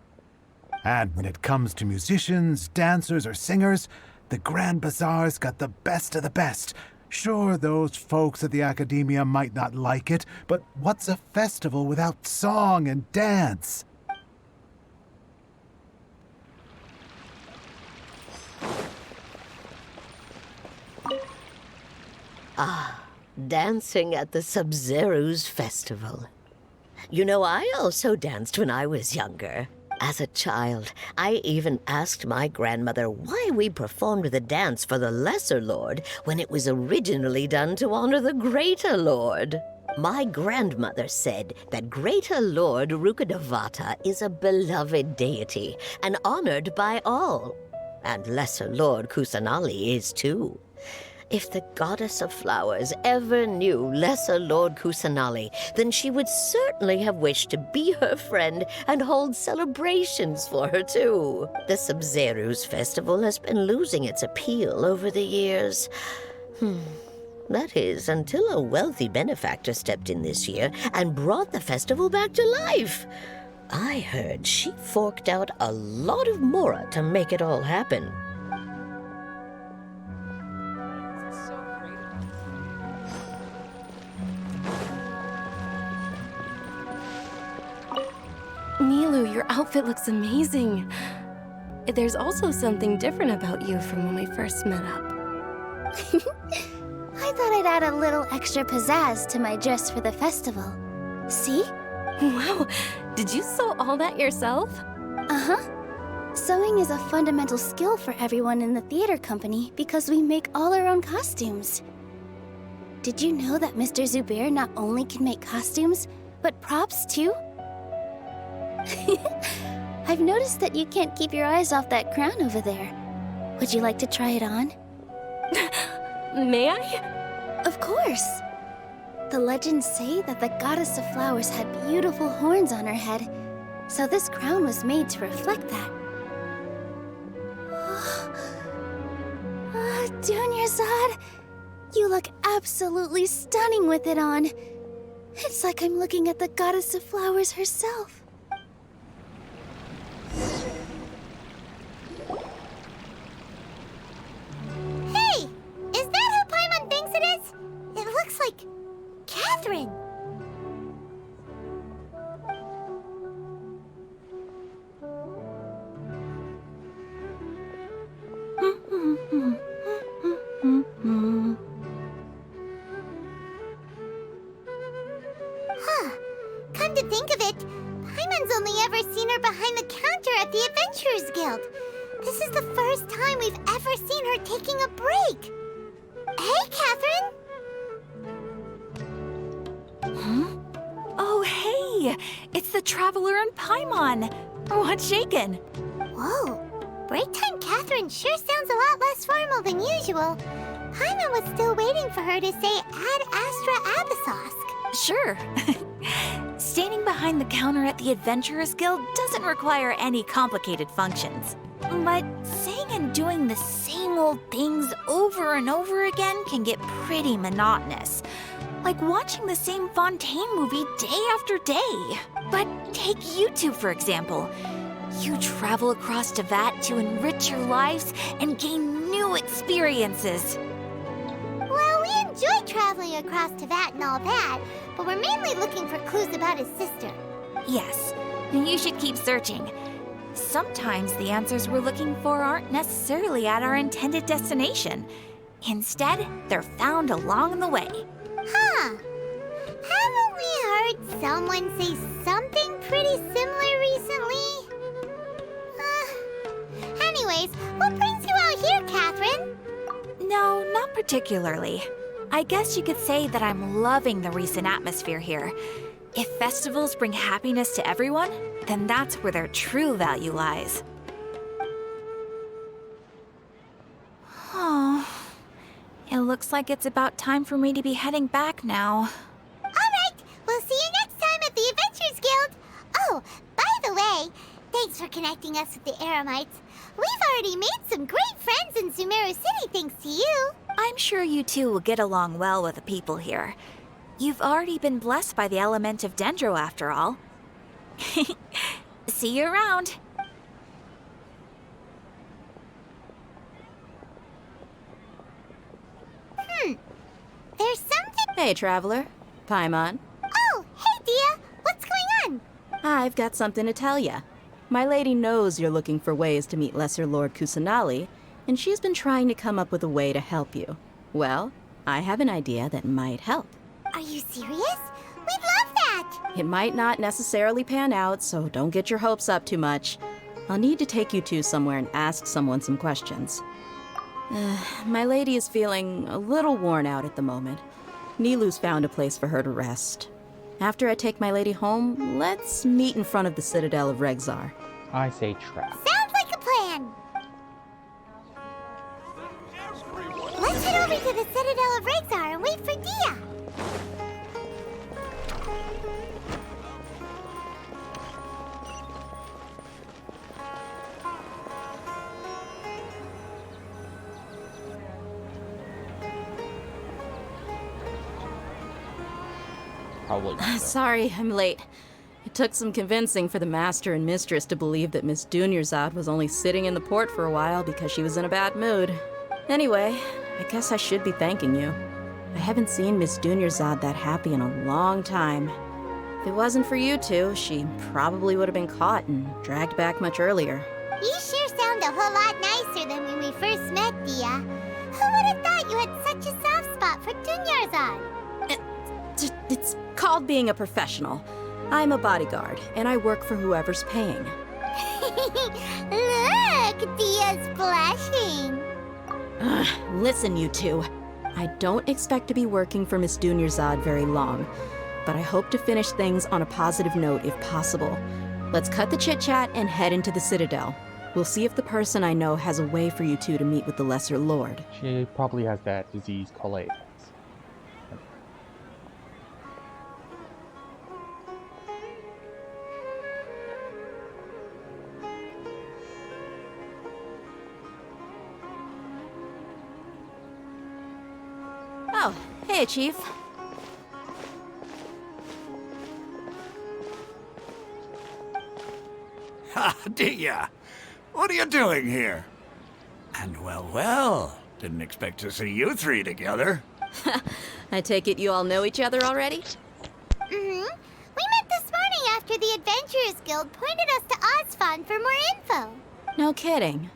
And when it comes to musicians, dancers, or singers, the Grand Bazaar's got the best of the best. Sure, those folks at the Academia might not like it, but what's a festival without song and dance? Dancing at the Sub-Zero's festival. You know, I also danced when I was younger. As a child, I even asked my grandmother why we performed the dance for the Lesser Lord when it was originally done to honor the Greater Lord. My grandmother said that Greater Lord Rukkhadevata is a beloved deity and honored by all. And Lesser Lord Kusanali is too. If the goddess of flowers ever knew Lesser Lord Kusanali, then she would certainly have wished to be her friend and hold celebrations for her too. The Sub-Zero's festival has been losing its appeal over the years. That is, until a wealthy benefactor stepped in this year and brought the festival back to life. I heard she forked out a lot of mora to make it all happen. Milu, your outfit looks amazing. There's also something different about you from when we first met up. I thought I'd add a little extra pizzazz to my dress for the festival. See? Wow, did you sew all that yourself? Uh-huh. Sewing is a fundamental skill for everyone in the theater company because we make all our own costumes. Did you know that Mr. Zubair not only can make costumes, but props too? I've noticed that you can't keep your eyes off that crown over there. Would you like to try it on? May I? Of course. The legends say that the goddess of flowers had beautiful horns on her head, so this crown was made to reflect that. Dunyarzad, you look absolutely stunning with it on. It's like I'm looking at the goddess of flowers herself. Hey! Is that who Paimon thinks it is? It looks like Catherine. Come to think of it, Paimon's only ever seen her behind the counter at the Adventurers Guild. This is the first time we've ever seen her taking a break. Hey, Catherine! Oh, hey! It's the Traveler and Paimon! What's shaken? Whoa, break time Catherine sure sounds a lot less formal than usual. Paimon was still waiting for her to say Ad Astra Abyssosque. Sure. Standing behind the counter at the Adventurers Guild doesn't require any complicated functions. But saying and doing the same old things over and over again can get pretty monotonous. Like watching the same Fontaine movie day after day. But take you two, for example. You travel across Teyvat to enrich your lives and gain new experiences. Well, we enjoy traveling across Teyvat and all that, but we're mainly looking for clues about his sister. Yes, you should keep searching. Sometimes the answers we're looking for aren't necessarily at our intended destination. Instead, they're found along the way. Huh. Haven't we heard someone say something pretty similar recently? Anyways, what brings you out here, Catherine? No, not particularly. I guess you could say that I'm loving the recent atmosphere here. If festivals bring happiness to everyone, then that's where their true value lies. Oh, it looks like it's about time for me to be heading back now. Alright, we'll see you next time at the Adventurers Guild. Oh, by the way, thanks for connecting us with the Eremites. We've already made some great friends in Sumeru City thanks to you. I'm sure you two will get along well with the people here. You've already been blessed by the element of Dendro after all. See you around. There's something... Hey, Traveler. Paimon. Oh, hey, Dia. What's going on? I've got something to tell ya. My lady knows you're looking for ways to meet Lesser Lord Kusanali, and she's been trying to come up with a way to help you. Well, I have an idea that might help. Are you serious? We'd love that! It might not necessarily pan out, so don't get your hopes up too much. I'll need to take you two somewhere and ask someone some questions. My lady is feeling a little worn out at the moment. Nilu's found a place for her to rest. After I take my lady home, let's meet in front of the Citadel of Regzar. I say trap. Sounds like a plan! Let's head over to the Citadel of Regzar and wait for Dia! Probably. Sorry, I'm late. It took some convincing for the master and mistress to believe that Miss Dunyarzad was only sitting in the port for a while because she was in a bad mood. Anyway, I guess I should be thanking you. I haven't seen Miss Dunyarzad that happy in a long time. If it wasn't for you two, she probably would have been caught and dragged back much earlier. You sure sound a whole lot nicer than when we first met, Dia. Who would have thought you had such a soft spot for Dunyarzad? It's called being a professional. I'm a bodyguard, and I work for whoever's paying. Look, Dia's blushing. Listen, you two. I don't expect to be working for Miss Dunyarzad very long, but I hope to finish things on a positive note if possible. Let's cut the chit-chat and head into the Citadel. We'll see if the person I know has a way for you two to meet with the Lesser Lord. She probably has that disease called. Oh, hey, Chief. Ha, Dia! What are you doing here? And well, didn't expect to see you three together. I take it you all know each other already? Mm-hmm. We met this morning after the Adventurers Guild pointed us to Ozfon for more info. No kidding.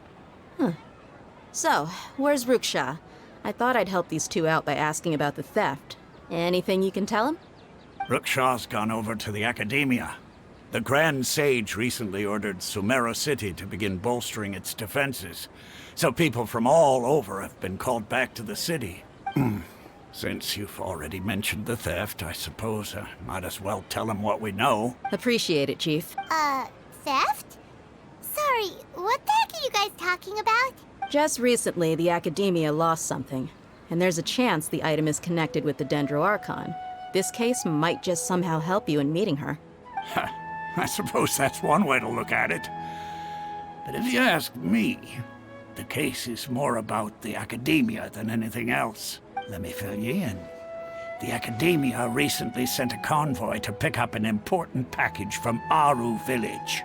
Huh. So, where's Ruksha? I thought I'd help these two out by asking about the theft. Anything you can tell him? Ruksha's gone over to the Academia. The Grand Sage recently ordered Sumeru City to begin bolstering its defenses, so people from all over have been called back to the city. Since you've already mentioned the theft, I suppose I might as well tell him what we know. Appreciate it, Chief. Theft? Sorry, what the heck are you guys talking about? Just recently, the Academia lost something, and there's a chance the item is connected with the Dendro Archon. This case might just somehow help you in meeting her. I suppose that's one way to look at it. But if you ask me, the case is more about the Academia than anything else. Let me fill you in. The Academia recently sent a convoy to pick up an important package from Aru village.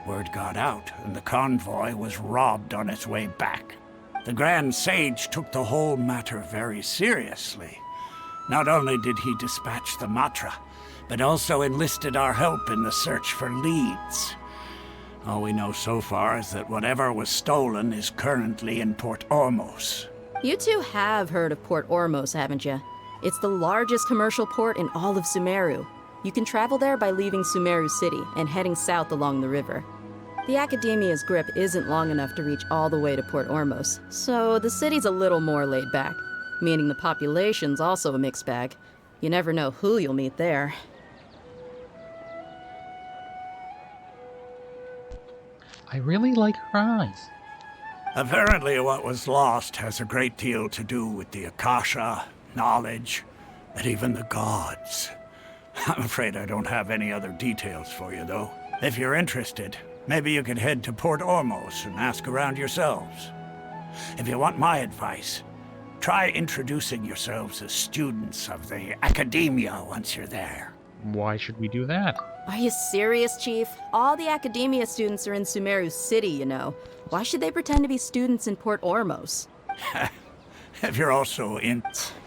Word got out, and the convoy was robbed on its way back. The Grand Sage took the whole matter very seriously. Not only did he dispatch the Matra, but also enlisted our help in the search for leads. All we know so far is that whatever was stolen is currently in Port Ormos. You two have heard of Port Ormos, haven't you? It's the largest commercial port in all of Sumeru. You can travel there by leaving Sumeru City and heading south along the river. The Academia's grip isn't long enough to reach all the way to Port Ormos, so the city's a little more laid back, meaning the population's also a mixed bag. You never know who you'll meet there. I really like her eyes. Apparently, what was lost has a great deal to do with the Akasha, knowledge, and even the gods. I'm afraid I don't have any other details for you, though. If you're interested, maybe you could head to Port Ormos and ask around yourselves. If you want my advice, try introducing yourselves as students of the Academia once you're there. Why should we do that? Are you serious, Chief? All the Academia students are in Sumeru City, you know. Why should they pretend to be students in Port Ormos? If you're also in...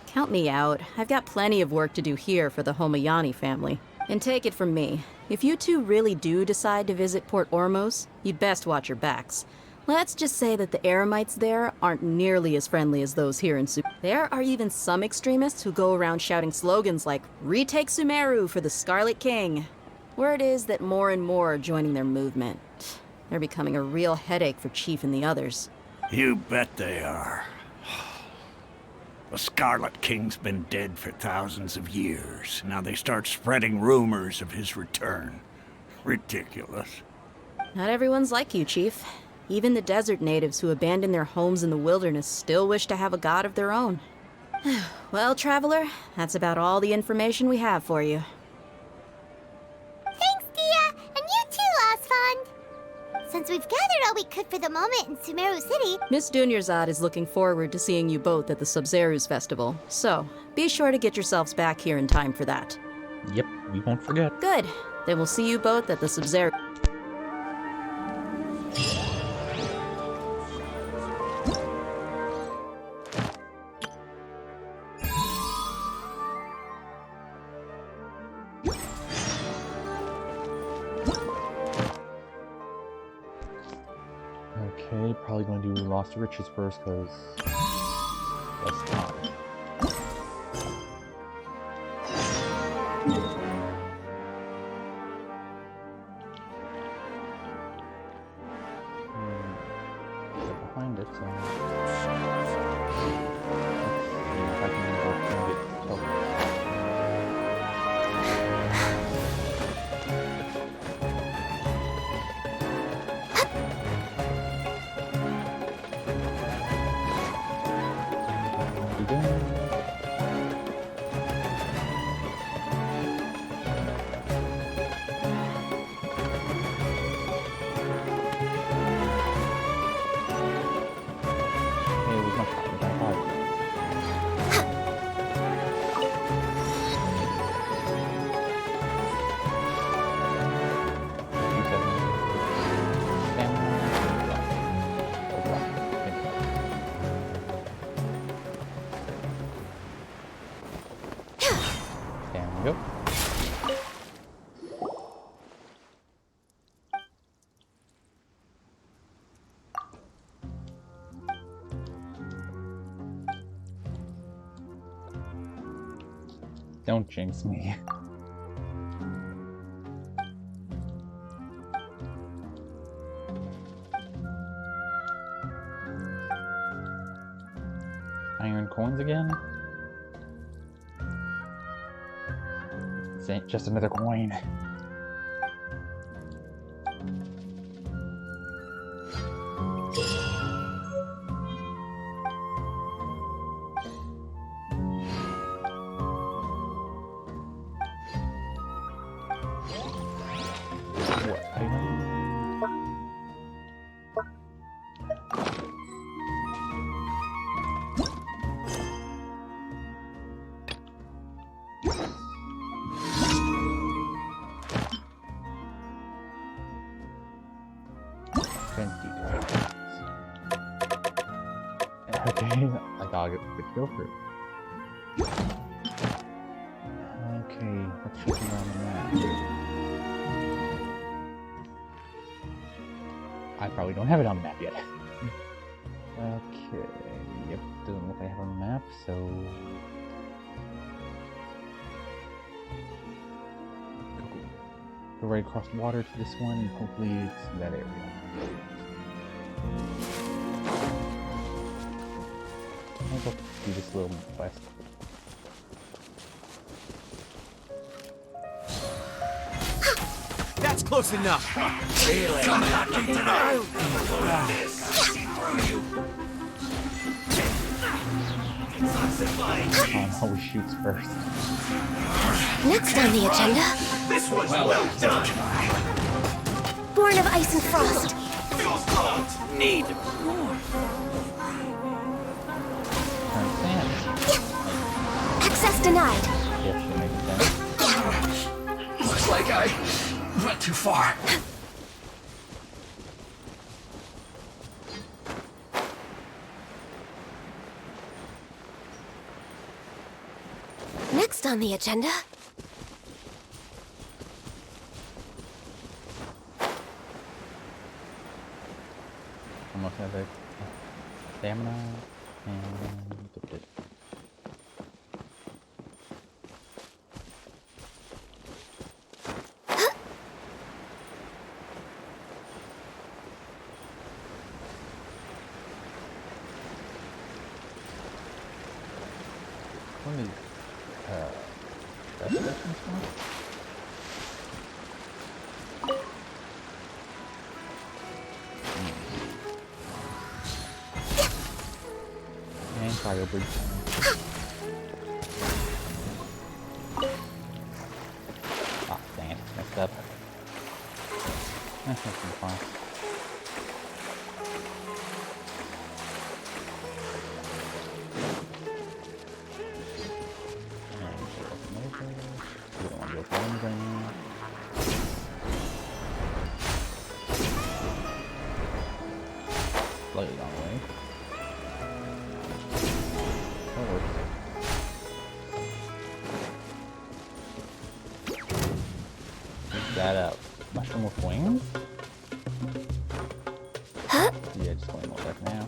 Count me out. I've got plenty of work to do here for the Homayani family. And take it from me, if you two really do decide to visit Port Ormos, you'd best watch your backs. Let's just say that the Eremites there aren't nearly as friendly as those here in Sumeru. There are even some extremists who go around shouting slogans like, "Retake Sumeru for the Scarlet King." Word is that more and more are joining their movement. They're becoming a real headache for Chief and the others. You bet they are. The Scarlet King's been dead for thousands of years. Now they start spreading rumors of his return. Ridiculous. Not everyone's like you, Chief. Even the desert natives who abandoned their homes in the wilderness still wish to have a god of their own. Well, Traveler, that's about all the information we have for you. Thanks, Dia! And you too, Osfond! Since we've gathered all we could for the moment in Sumeru City... Miss Dunyarzad is looking forward to seeing you both at the Sub-Zerus Festival, so be sure to get yourselves back here in time for that. Yep, we won't forget. Good. Then we'll see you both at the Sub-Zerus... Okay, probably going to do Lost to Riches first, because less time. Behind it, so let's see if I can go and get teleported. Go. Don't jinx me. Iron coins again? This ain't just another coin. What item? Okay, I gotta get good to go for it. Okay, let's check around the map. I probably don't have it on the map yet. Okay, yep, doesn't look like I have a map, so... Go right across the water to this one, and hopefully it's that area. I'll go do this little quest. That's close enough. Come at me tonight. Always shoots first. Next on the agenda, This was well done. Born of Ice and Frost. Need Turn Sam. Access denied. Yeah, she makes sense. Looks like I went too far. Next on the agenda, Almost have a stamina and What is restoration stuff? And fire bridge. Ah, dang it, messed up. That's not some fun. We don't want to go for them right now. Slightly long way. That works. Take that out. Mushroom with wings? Yeah, just going with that now.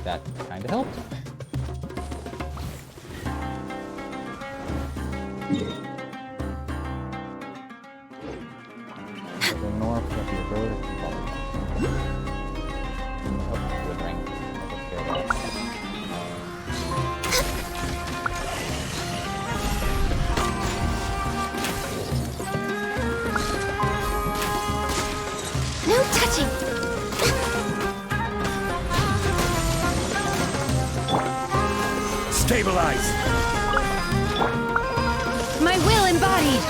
That kinda helped. Go north, go to the road, and keep on. Oh, good ring. Let's go that. no touching. stabilize. My will embodied.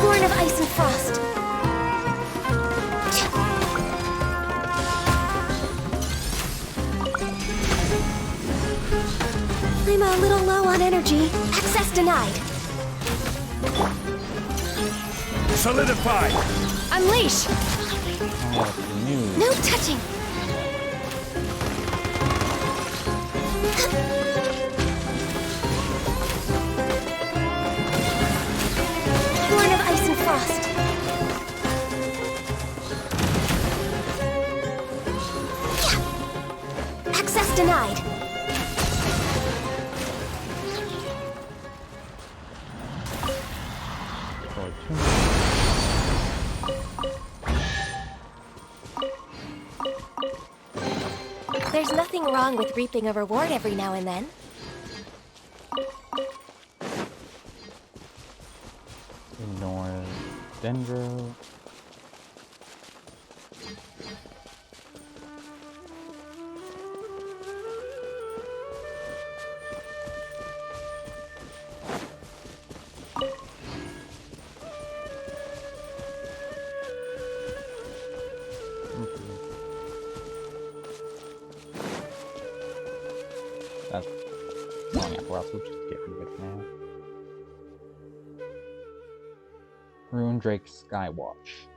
Born of Ice and Frost. I'm a little low on energy. Access denied. Solidify. Unleash. Oh, it's new. No touching. Born of Ice and Frost. Access denied. Or two. There's nothing wrong with reaping a reward every now and then. Ignore Dendro. That's long enough. Where else? We'll just get rid of it now. Rune Drake Skywatch.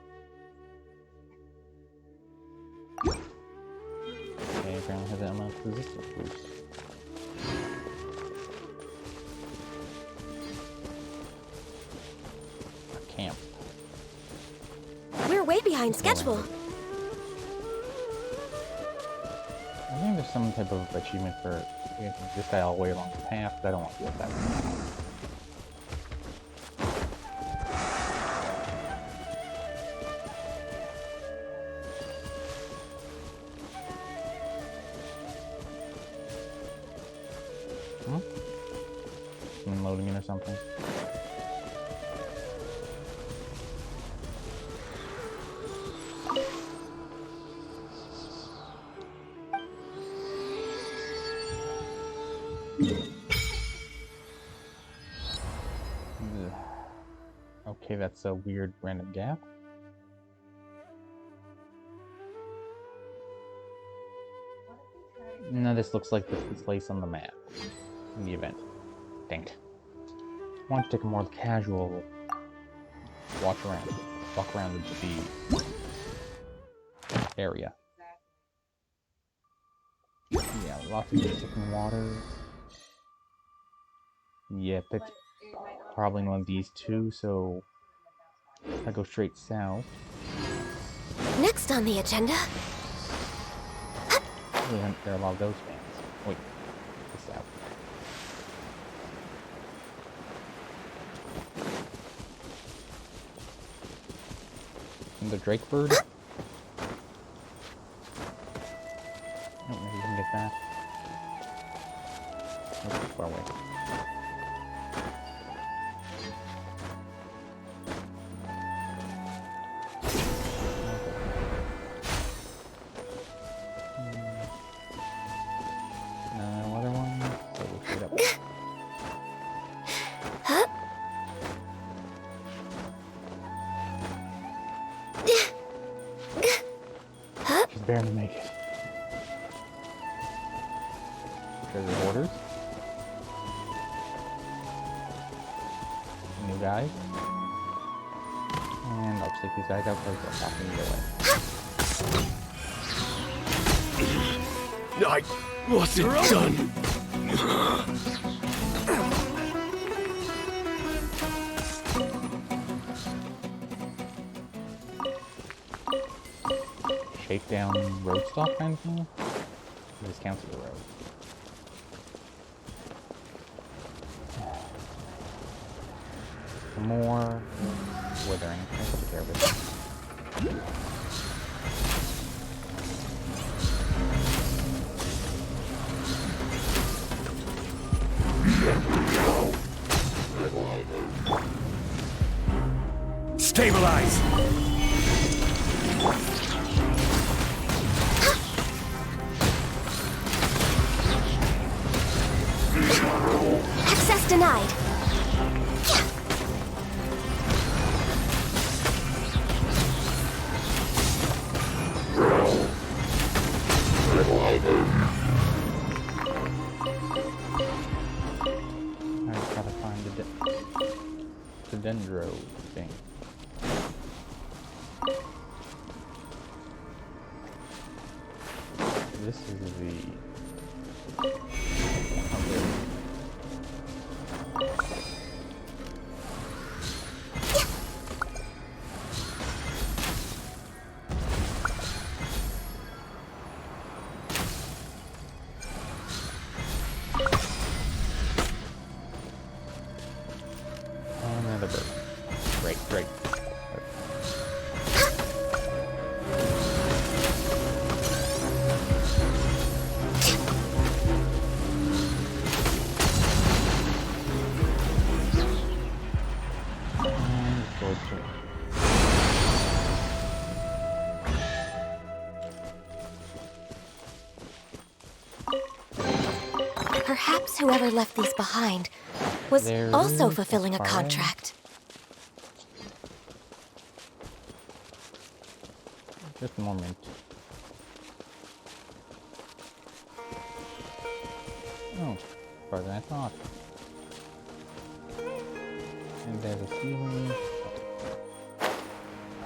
Okay, apparently has that amount of resistance boost. A camp. We're way behind schedule. I think there's some type of achievement for this guy all the way along the path, but I don't want to do it that way. Someone loading in or something. Okay, that's a weird random gap. No, this looks like this place on the map in the event. Dang it. I want to take a more casual walk around the area. Yeah, lots of music and water. Yep, it's probably one of these two, so if I go straight south. Next on the agenda. There are a lot of those fans. Wait, this out. And the Drake bird? Oh, maybe we can get that. That's too far away. No other one, so we'll shoot up. Just barely make it. Treasure orders. New guys. And I'll just take these guys out because they'll have me away. I wasn't done. Shakedown road stop kind of thing? This counts as a road. Some more withering. I'll take care of it. Stabilize! Access denied. I just gotta find the dendro thing. This is the... Another bird. Great, great. Perhaps whoever left these behind was There also is fulfilling a fire. contract. Just a moment. Oh, farther than I thought. And there's a ceiling.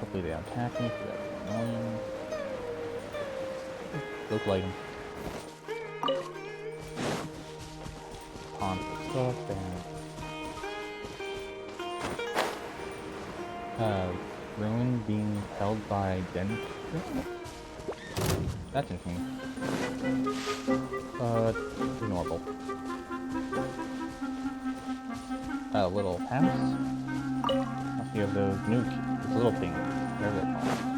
Hopefully they don't attack me, because that's annoying. Look like them. Pond for stuff and ruin being held by Den. That's interesting. Ignorable. A little house. Must be of those those little things. Whatever they're called.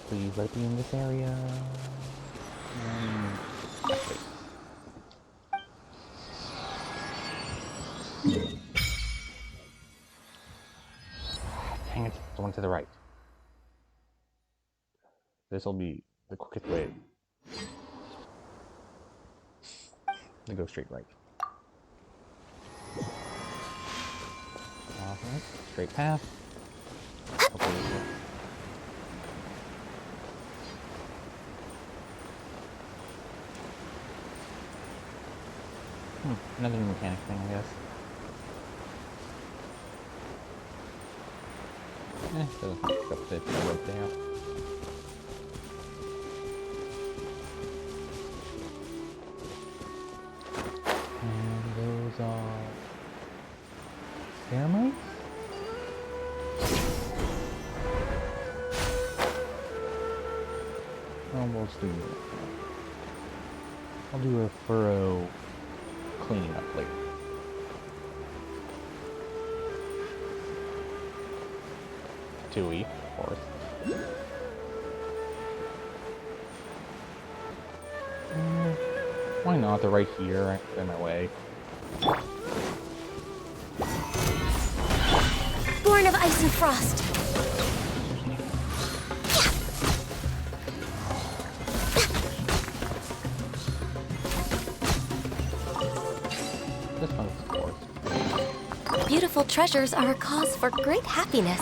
Please let me in this area. Dang it, the one to the right. This will be the quickest way to go straight right. Alright, straight path. Hopefully this works. Another mechanic thing, I guess. Doesn't pick up the rope there. And those are ceramides? Almost doing it. I'll do a thorough cleaning up later. Tui, of course. Why not? They're right here, in my way. Born of ice and frost. This one's of course. Beautiful treasures are a cause for great happiness.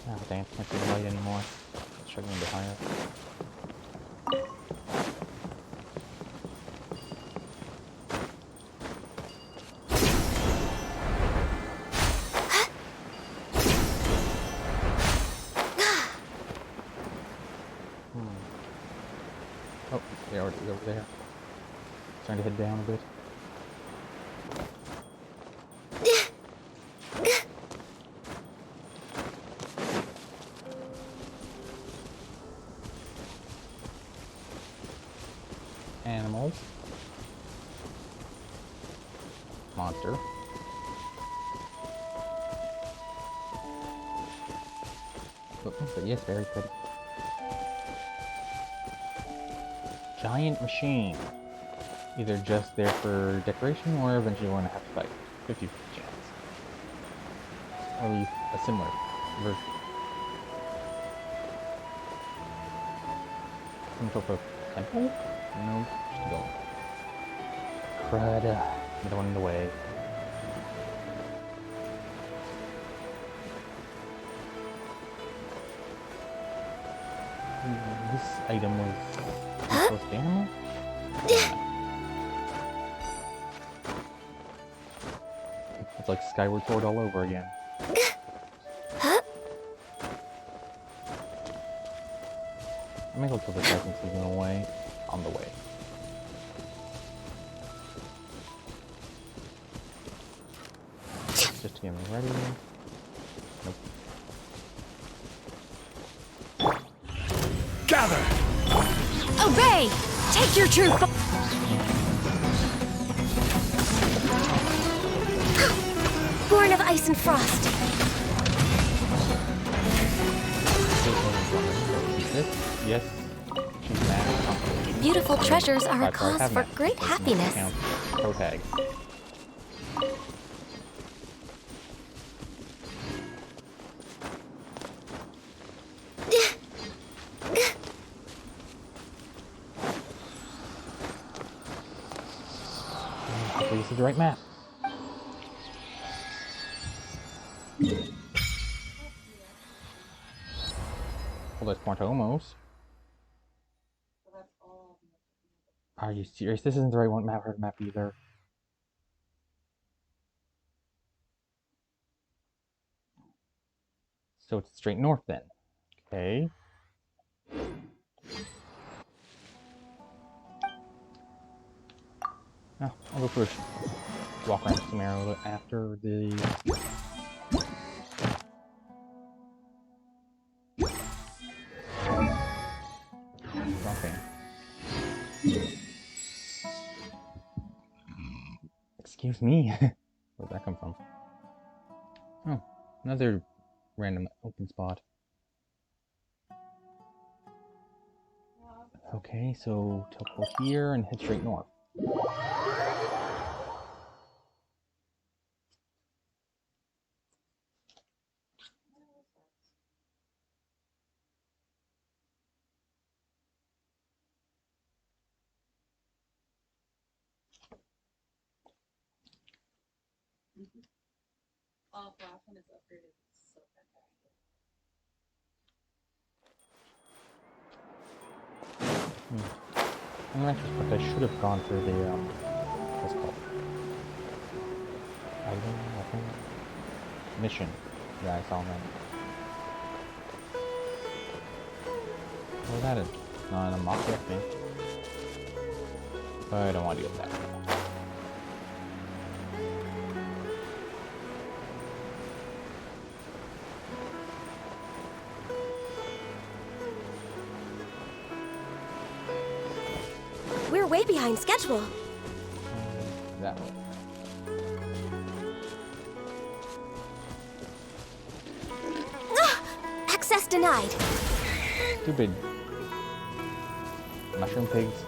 Oh damn, can't see the light anymore. Struggling to higher. Oh, they're already over there. Trying to head down a bit. Animals. Monster. But yes, very pretty. Giant machine. Either just there for decoration or eventually we're gonna have to fight. 50-50 chance. Or at least a similar version. Some sort of temple? No, just go. Crud. Another one in the way. This item was supposed to animal? It's like Skyward Sword all over again. I may look for the second season away. On the way. Just to get me ready. Nope. Gather! Obey! Take your true Born of ice and frost. Yes. She's mad. Beautiful treasures are a cause for great happiness. Toe tag. Hopefully this is the right map. Well, that's Quantumos. Are you serious? This isn't the right one map either. So it's straight north then. Okay. Oh, I'll go first. Walk around Sumeru after the... Okay. Excuse me. Where'd that come from? Oh, another random open spot. Okay, so teleport here and head straight north. Oh, last one is upgraded. It's so fantastic. In retrospect, I should have gone for the, what's it called? Item, weapon, mission. Yeah, I saw that. What that is? Not a mock yet thing. But I don't want to get that. We're way behind schedule. That way. Access denied. Stupid mushroom pigs.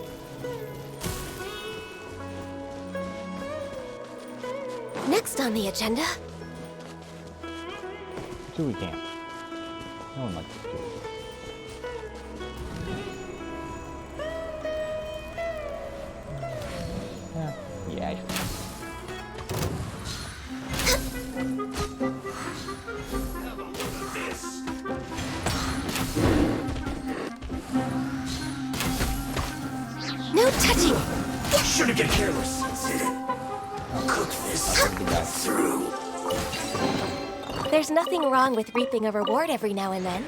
Next on the agenda. Chewy camp. No one likes Chewy. Yeah, I No touching. Shouldn't get careless. Cook this through. There's nothing wrong with reaping a reward every now and then.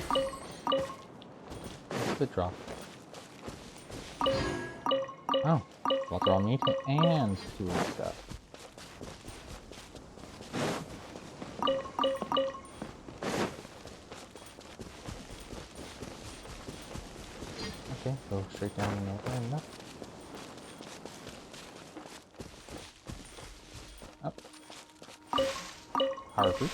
Good drop. Oh, lots of raw meat and food stuff. Okay, go straight down and over and up. Up. Power fruit.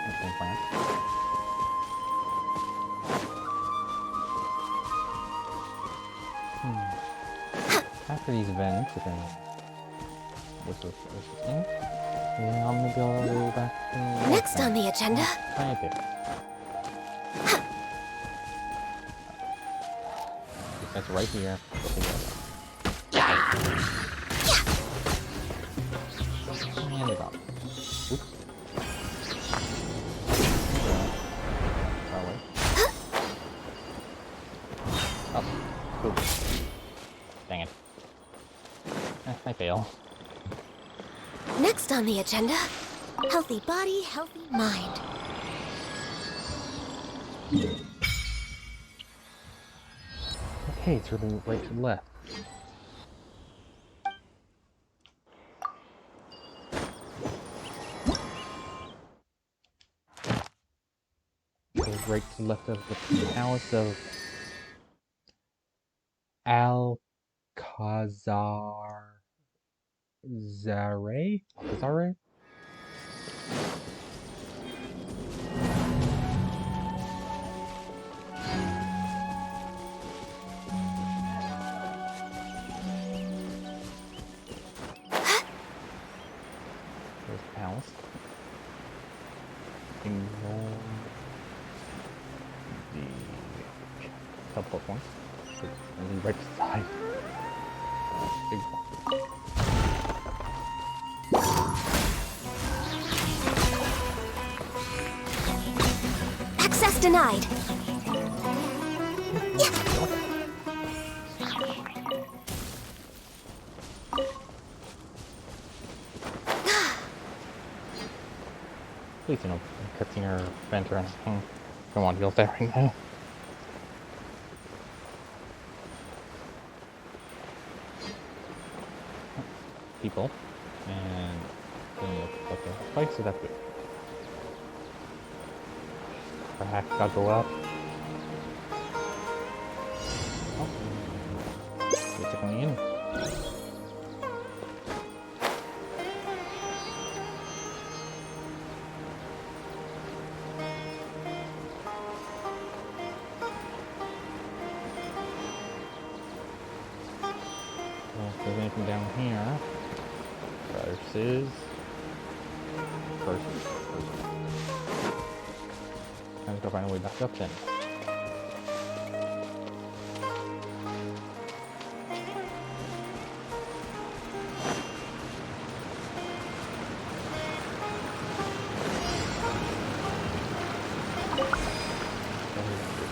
Interesting plan. After these events, if any, what's this thing? Yeah, I'm gonna go back to Next on the agenda. Try a bit. That's right here. And drop. Oops. Far away. Oh, cool. Dang it. I fail. Next on the agenda. Healthy body, healthy mind. Okay, it's really right to the left. So right to the left of the palace of Alcazar. Zare? Alcazare? There's the palace. Ignore the teleport points. And then right to the side. Big one. Access denied. Please, you know, cutscene or event or anything. Don't want to deal with that right now. People. And then you look at the spikes, so that's good. Perhaps I'll go up. Oh. It's going in. from down here versus person. I'm just gonna find a way back up then.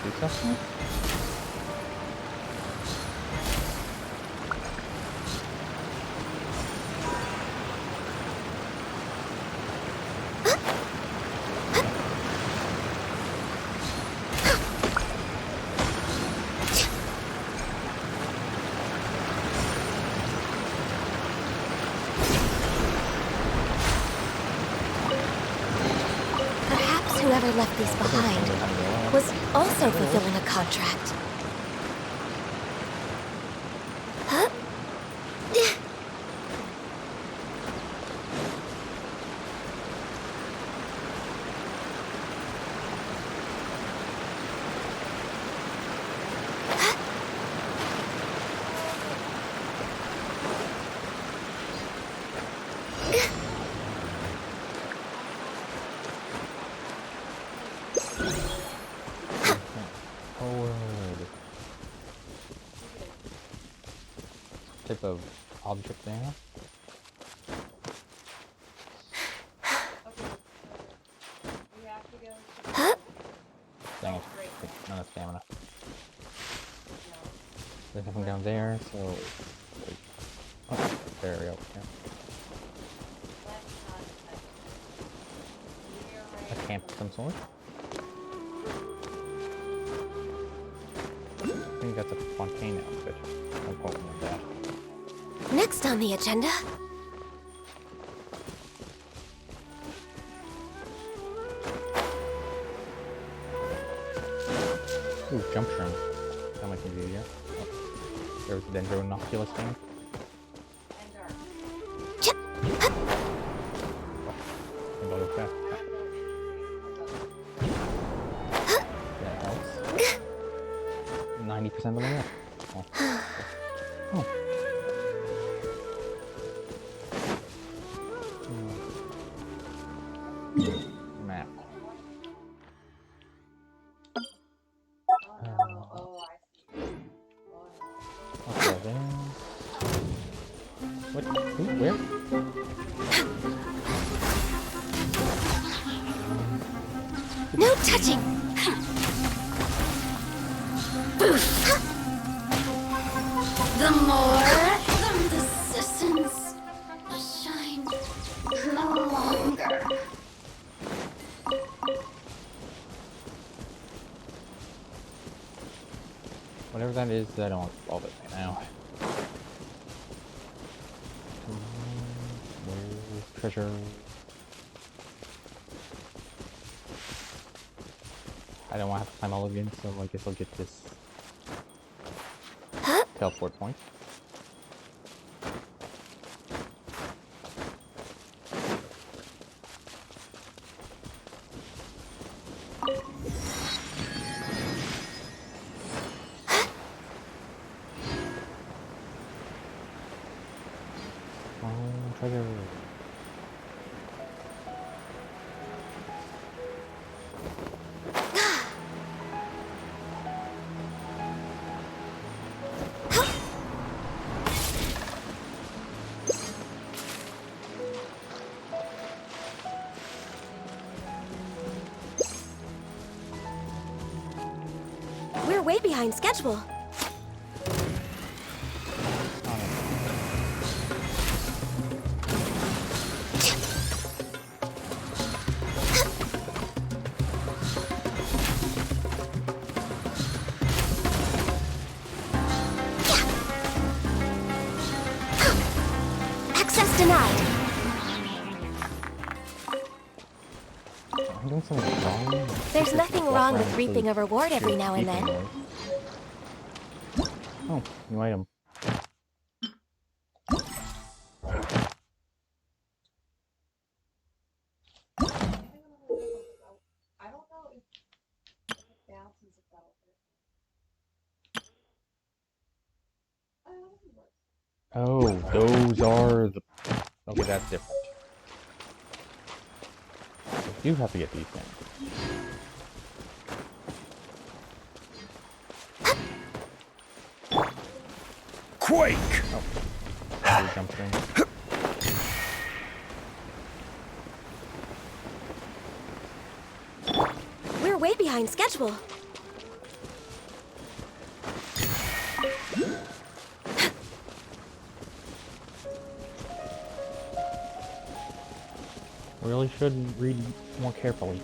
Successful? Perhaps whoever left these behind was also fulfilling a contract. Huh? Type of object there. Dang it. Not enough stamina. There's nothing down there, so... Oh, there we go. Yeah. A camp of some sort. I think that's a volcano, but don't quote me on that. Next on the agenda. Ooh, jump shroom. That might be easier. Oh, there's the dendroinoculus thing. Oh, go fast. That helps. 90% of the way up. Oh. Oh. Map. Okay, then. What? Who? Where? No touching! The more the resistance shines no longer. Whatever that is, I don't want to solve it right now. Where's treasure? I don't want to have to climb all again, so I guess I'll get this teleport point. Treasure. We're way behind schedule. Access denied. I'm doing something wrong. There's nothing wrong with reaping a reward every now and then. Oh, new item. I don't know if bounces if that'll hurt. I don't know if it works. Oh, those are the... Okay, that's different. I do have to get these things. Quake! Oh. Jump thing. We're way behind schedule. Really should read more carefully.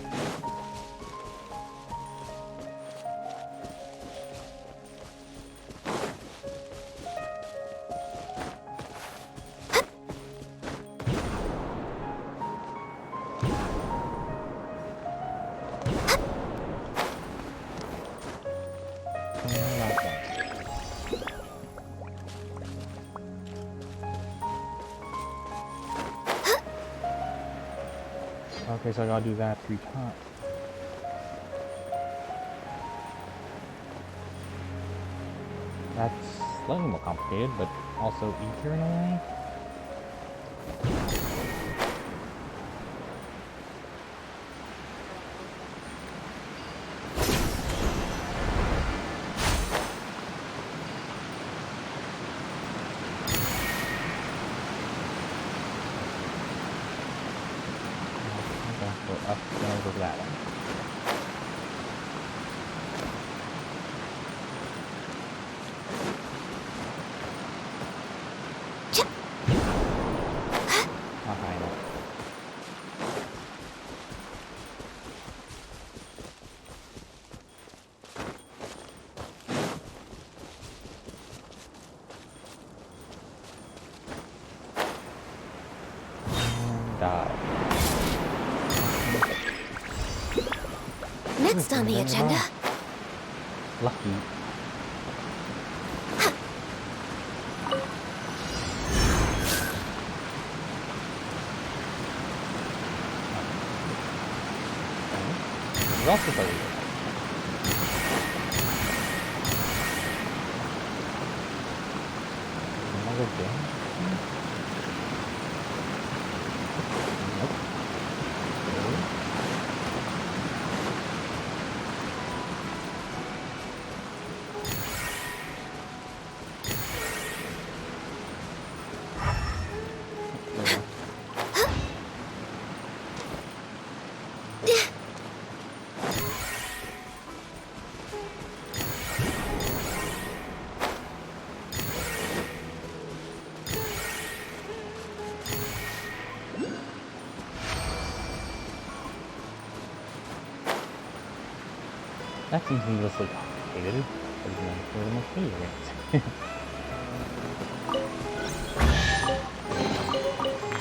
Okay, so I gotta do that 3 times. That's slightly more complicated, but also easier in a way. Up and over that one. Not high enough. And die. Next on the agenda. Lucky. There's also the another game. Nope. That seems needlessly complicated, but it's one of the most video games.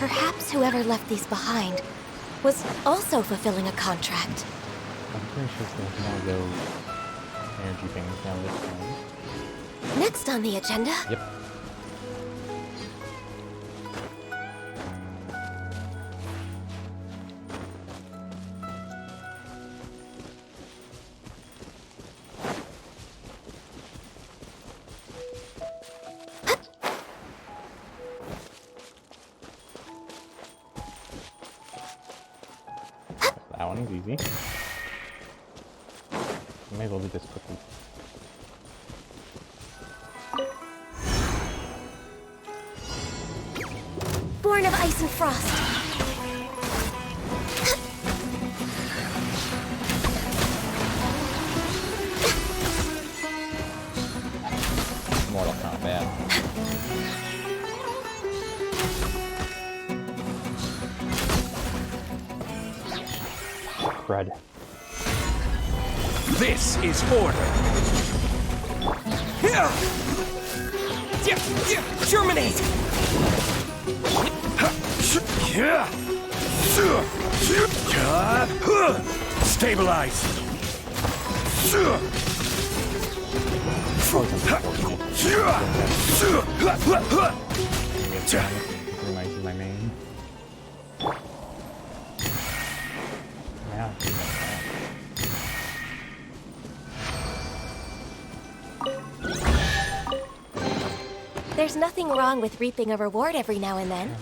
Perhaps whoever left these behind was also fulfilling a contract. I'm pretty sure there's one of those energy things down this time. Next on the agenda. Yep. That one is easy. May as well do this quickly. Born of ice and frost. Mortal Kombat. Crud. This is order. Germinate! Stabilize. Reminds my main. Yeah. There's nothing wrong with reaping a reward every now and then.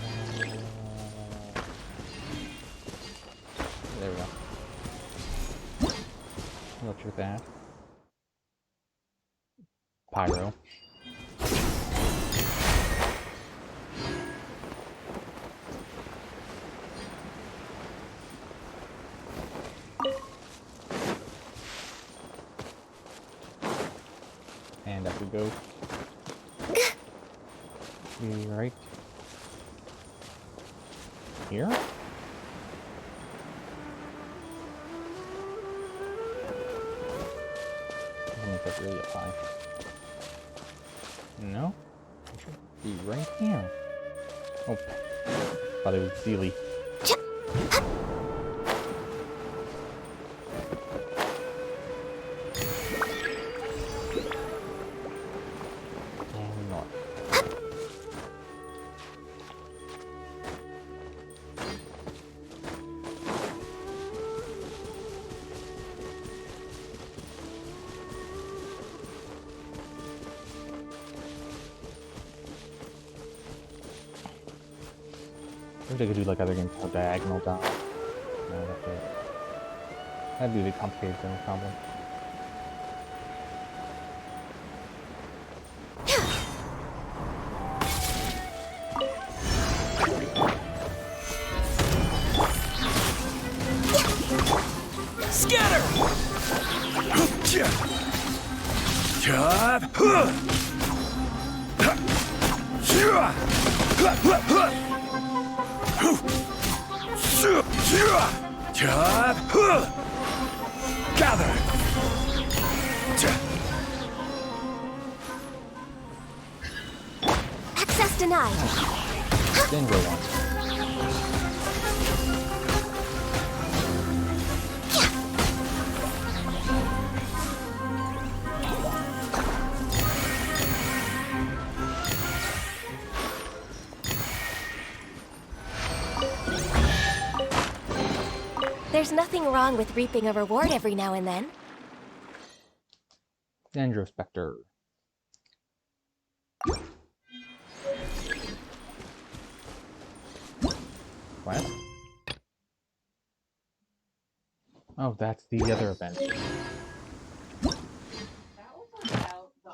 There we go. Electric that. Pyro. And up we go. Be right here. Doesn't look really up high. No, it should be right here. Oh, thought it was Sealy. And north. I wish I could do like other games called diagonal down. No, that's it. That'd be the complicated thing, probably. Scatter! Gather! Access denied. Then go on. There's nothing wrong with reaping a reward every now and then. Dendrospector. What? Oh, that's the other event. That was about the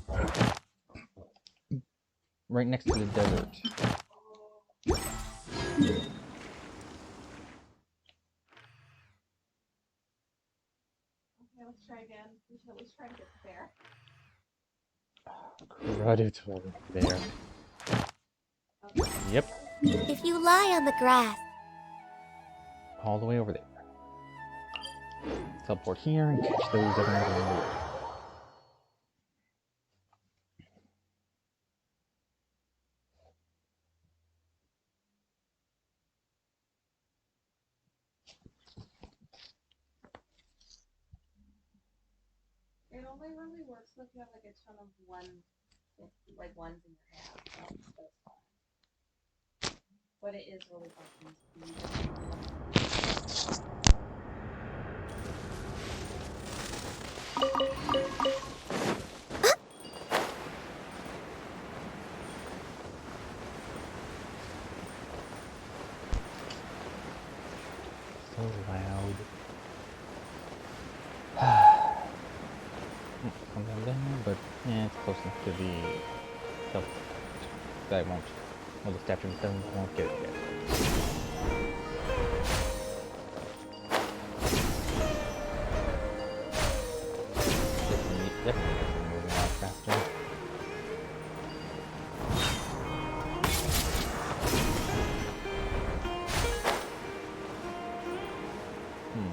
army. Right next to the desert. Okay, let's try again. We should at least try to get there. Cruditory there. Yep. If you lie on the grass, All the way over there. Teleport here and catch those other ones. It only really works if you have like a ton of like ones in your hand. That's fine. But it is really fucking So loud. Come down there, but yeah, it's close enough to the self that won't. Well, the statue of the won't get it yet. Definitely moving a lot faster.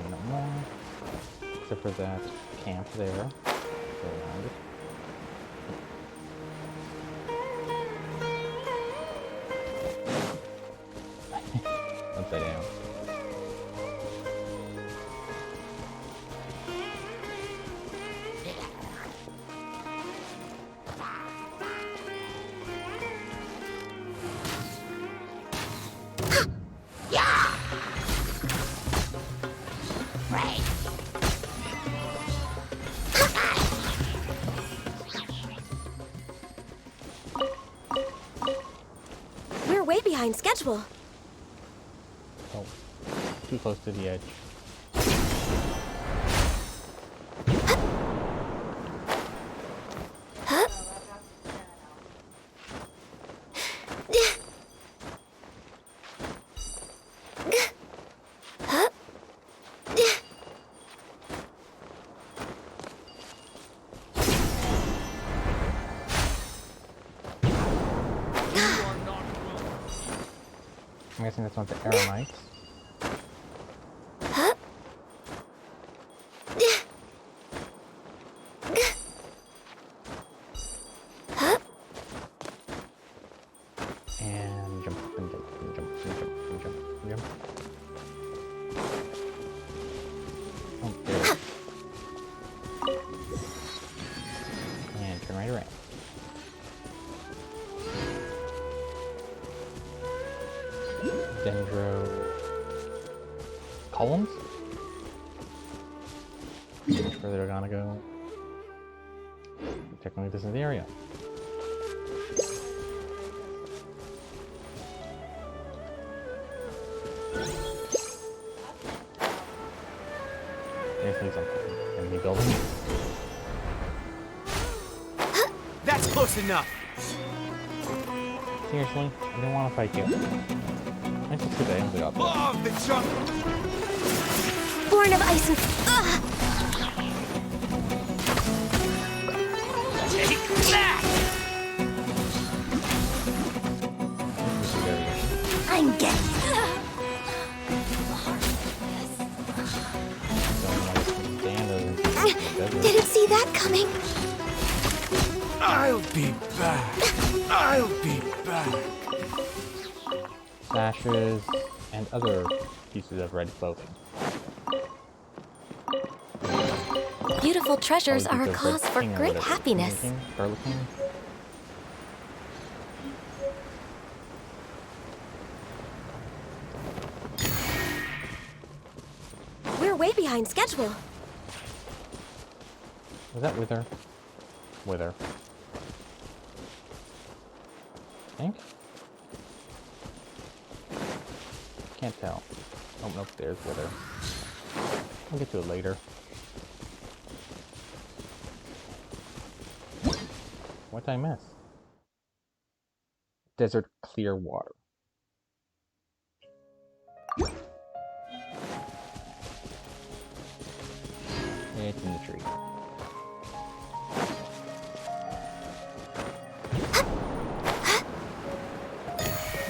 No more. Except for that camp there. Go around it. Upside down. behind schedule. Oh, too close to the edge. I'm guessing that's one of the Aramites. And jump and jump and jump and jump and jump and jump. Oh, there it is. And turn right around. Dendro columns. How much further they're gonna go? Technically, this is the area. Seriously, something. Enemy building. That's close enough. Seriously, I didn't want to fight you. I just today I got Law of the jungle. Born of ice and... Take that! I'm getting... Didn't see that coming. I'll be back. I'll be back. Sashes and other pieces of red clothing. Beautiful treasures are a Red cause for King or great whatever. happiness. King? Scarlet King? We're way behind schedule. Was that Wither? Wither. I think? Can't tell. Oh, nope, there's Wither. We'll get to it later. What did I miss? Desert clear water. It's in the tree.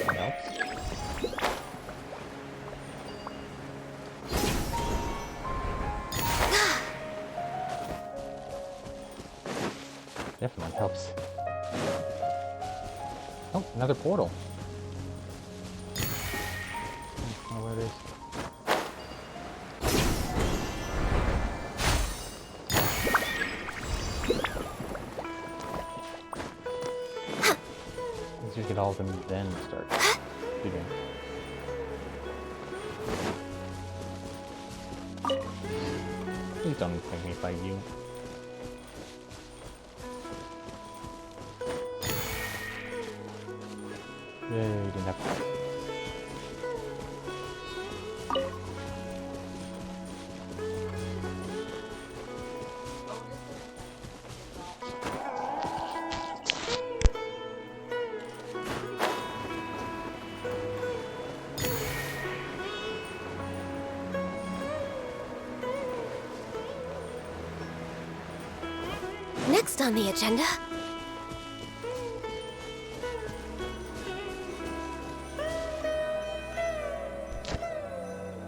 What else? Definitely helps. Oh, another portal. I don't know where it is. Let's just get all of them and then start shooting. Please don't make me fight you. Yay, didn't have to fight. Next on the agenda...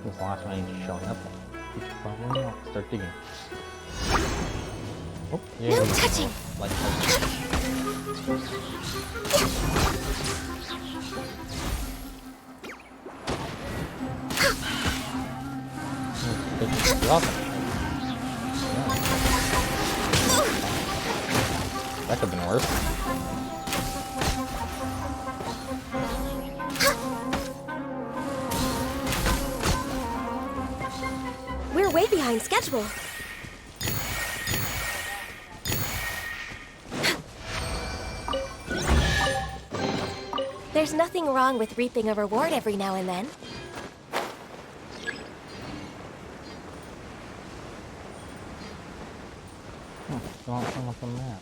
This last one ain't showing up. Probably not. Start digging. Oh, yeah. No touching! Like that could have been worse. We're way behind schedule. There's nothing wrong with reaping a reward every now and then. Don't come up on that.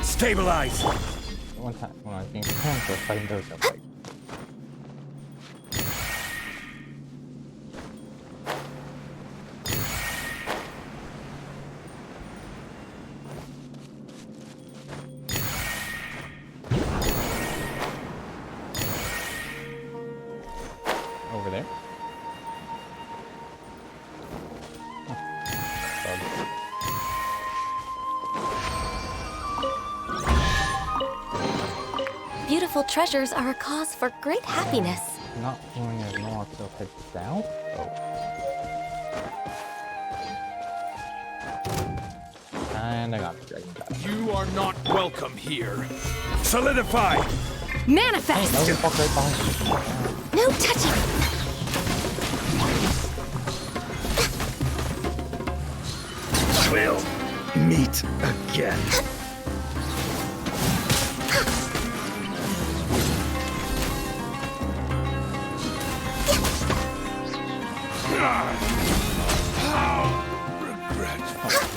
Stabilize! One time when I was being cancer, fighting those up right. Over there. Beautiful treasures are a cause for great happiness. Not going as north, so head south? Oh. And I got the dragon. You are not welcome here. Solidify! Manifest! No, fuck right behind you. No touching! We'll meet again.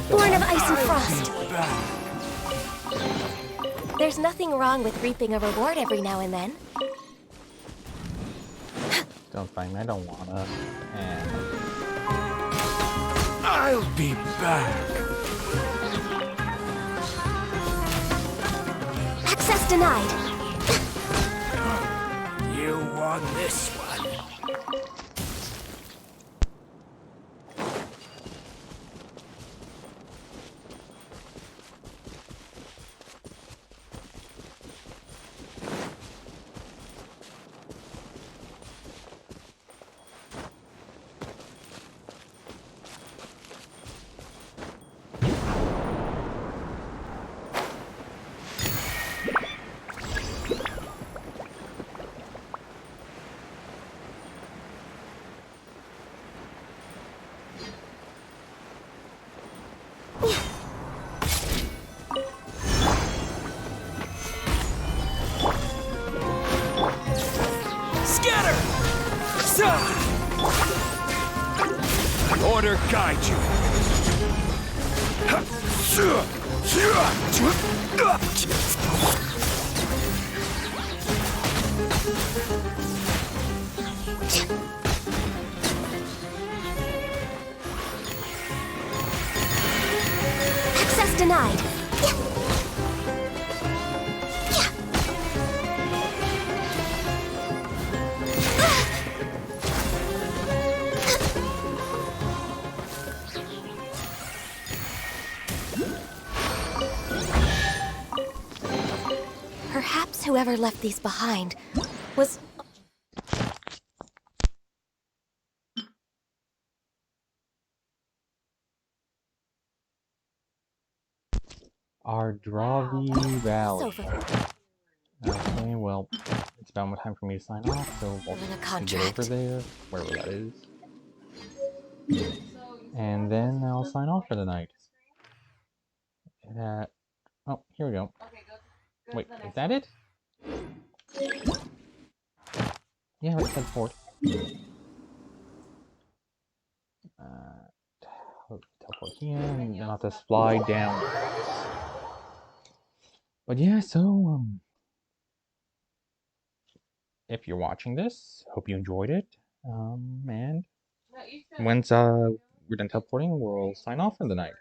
Born of ice and frost. There's nothing wrong with reaping a reward every now and then. Don't find me, I don't wanna. And I'll be back. Access denied. You won this one. Order guide you. Access denied. Perhaps whoever left these behind was... Ardravi Valley. Okay, well, it's about time for me to sign off, so we'll get over there, wherever that is. And then I'll sign off for the night. Oh, here we go. Wait, is that it? Yeah, let's head forth. Teleport here, and then I'll have to slide down. But yeah, so, if you're watching this, hope you enjoyed it. And once, we're done teleporting, we'll sign off for the night.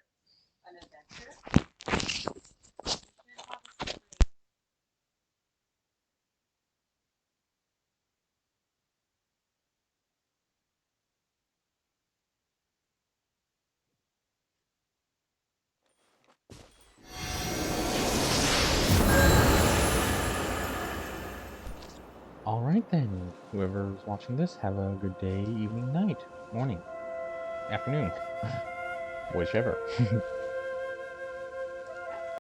Alright then, whoever's watching this, have a good day, evening, night, morning, afternoon, whichever.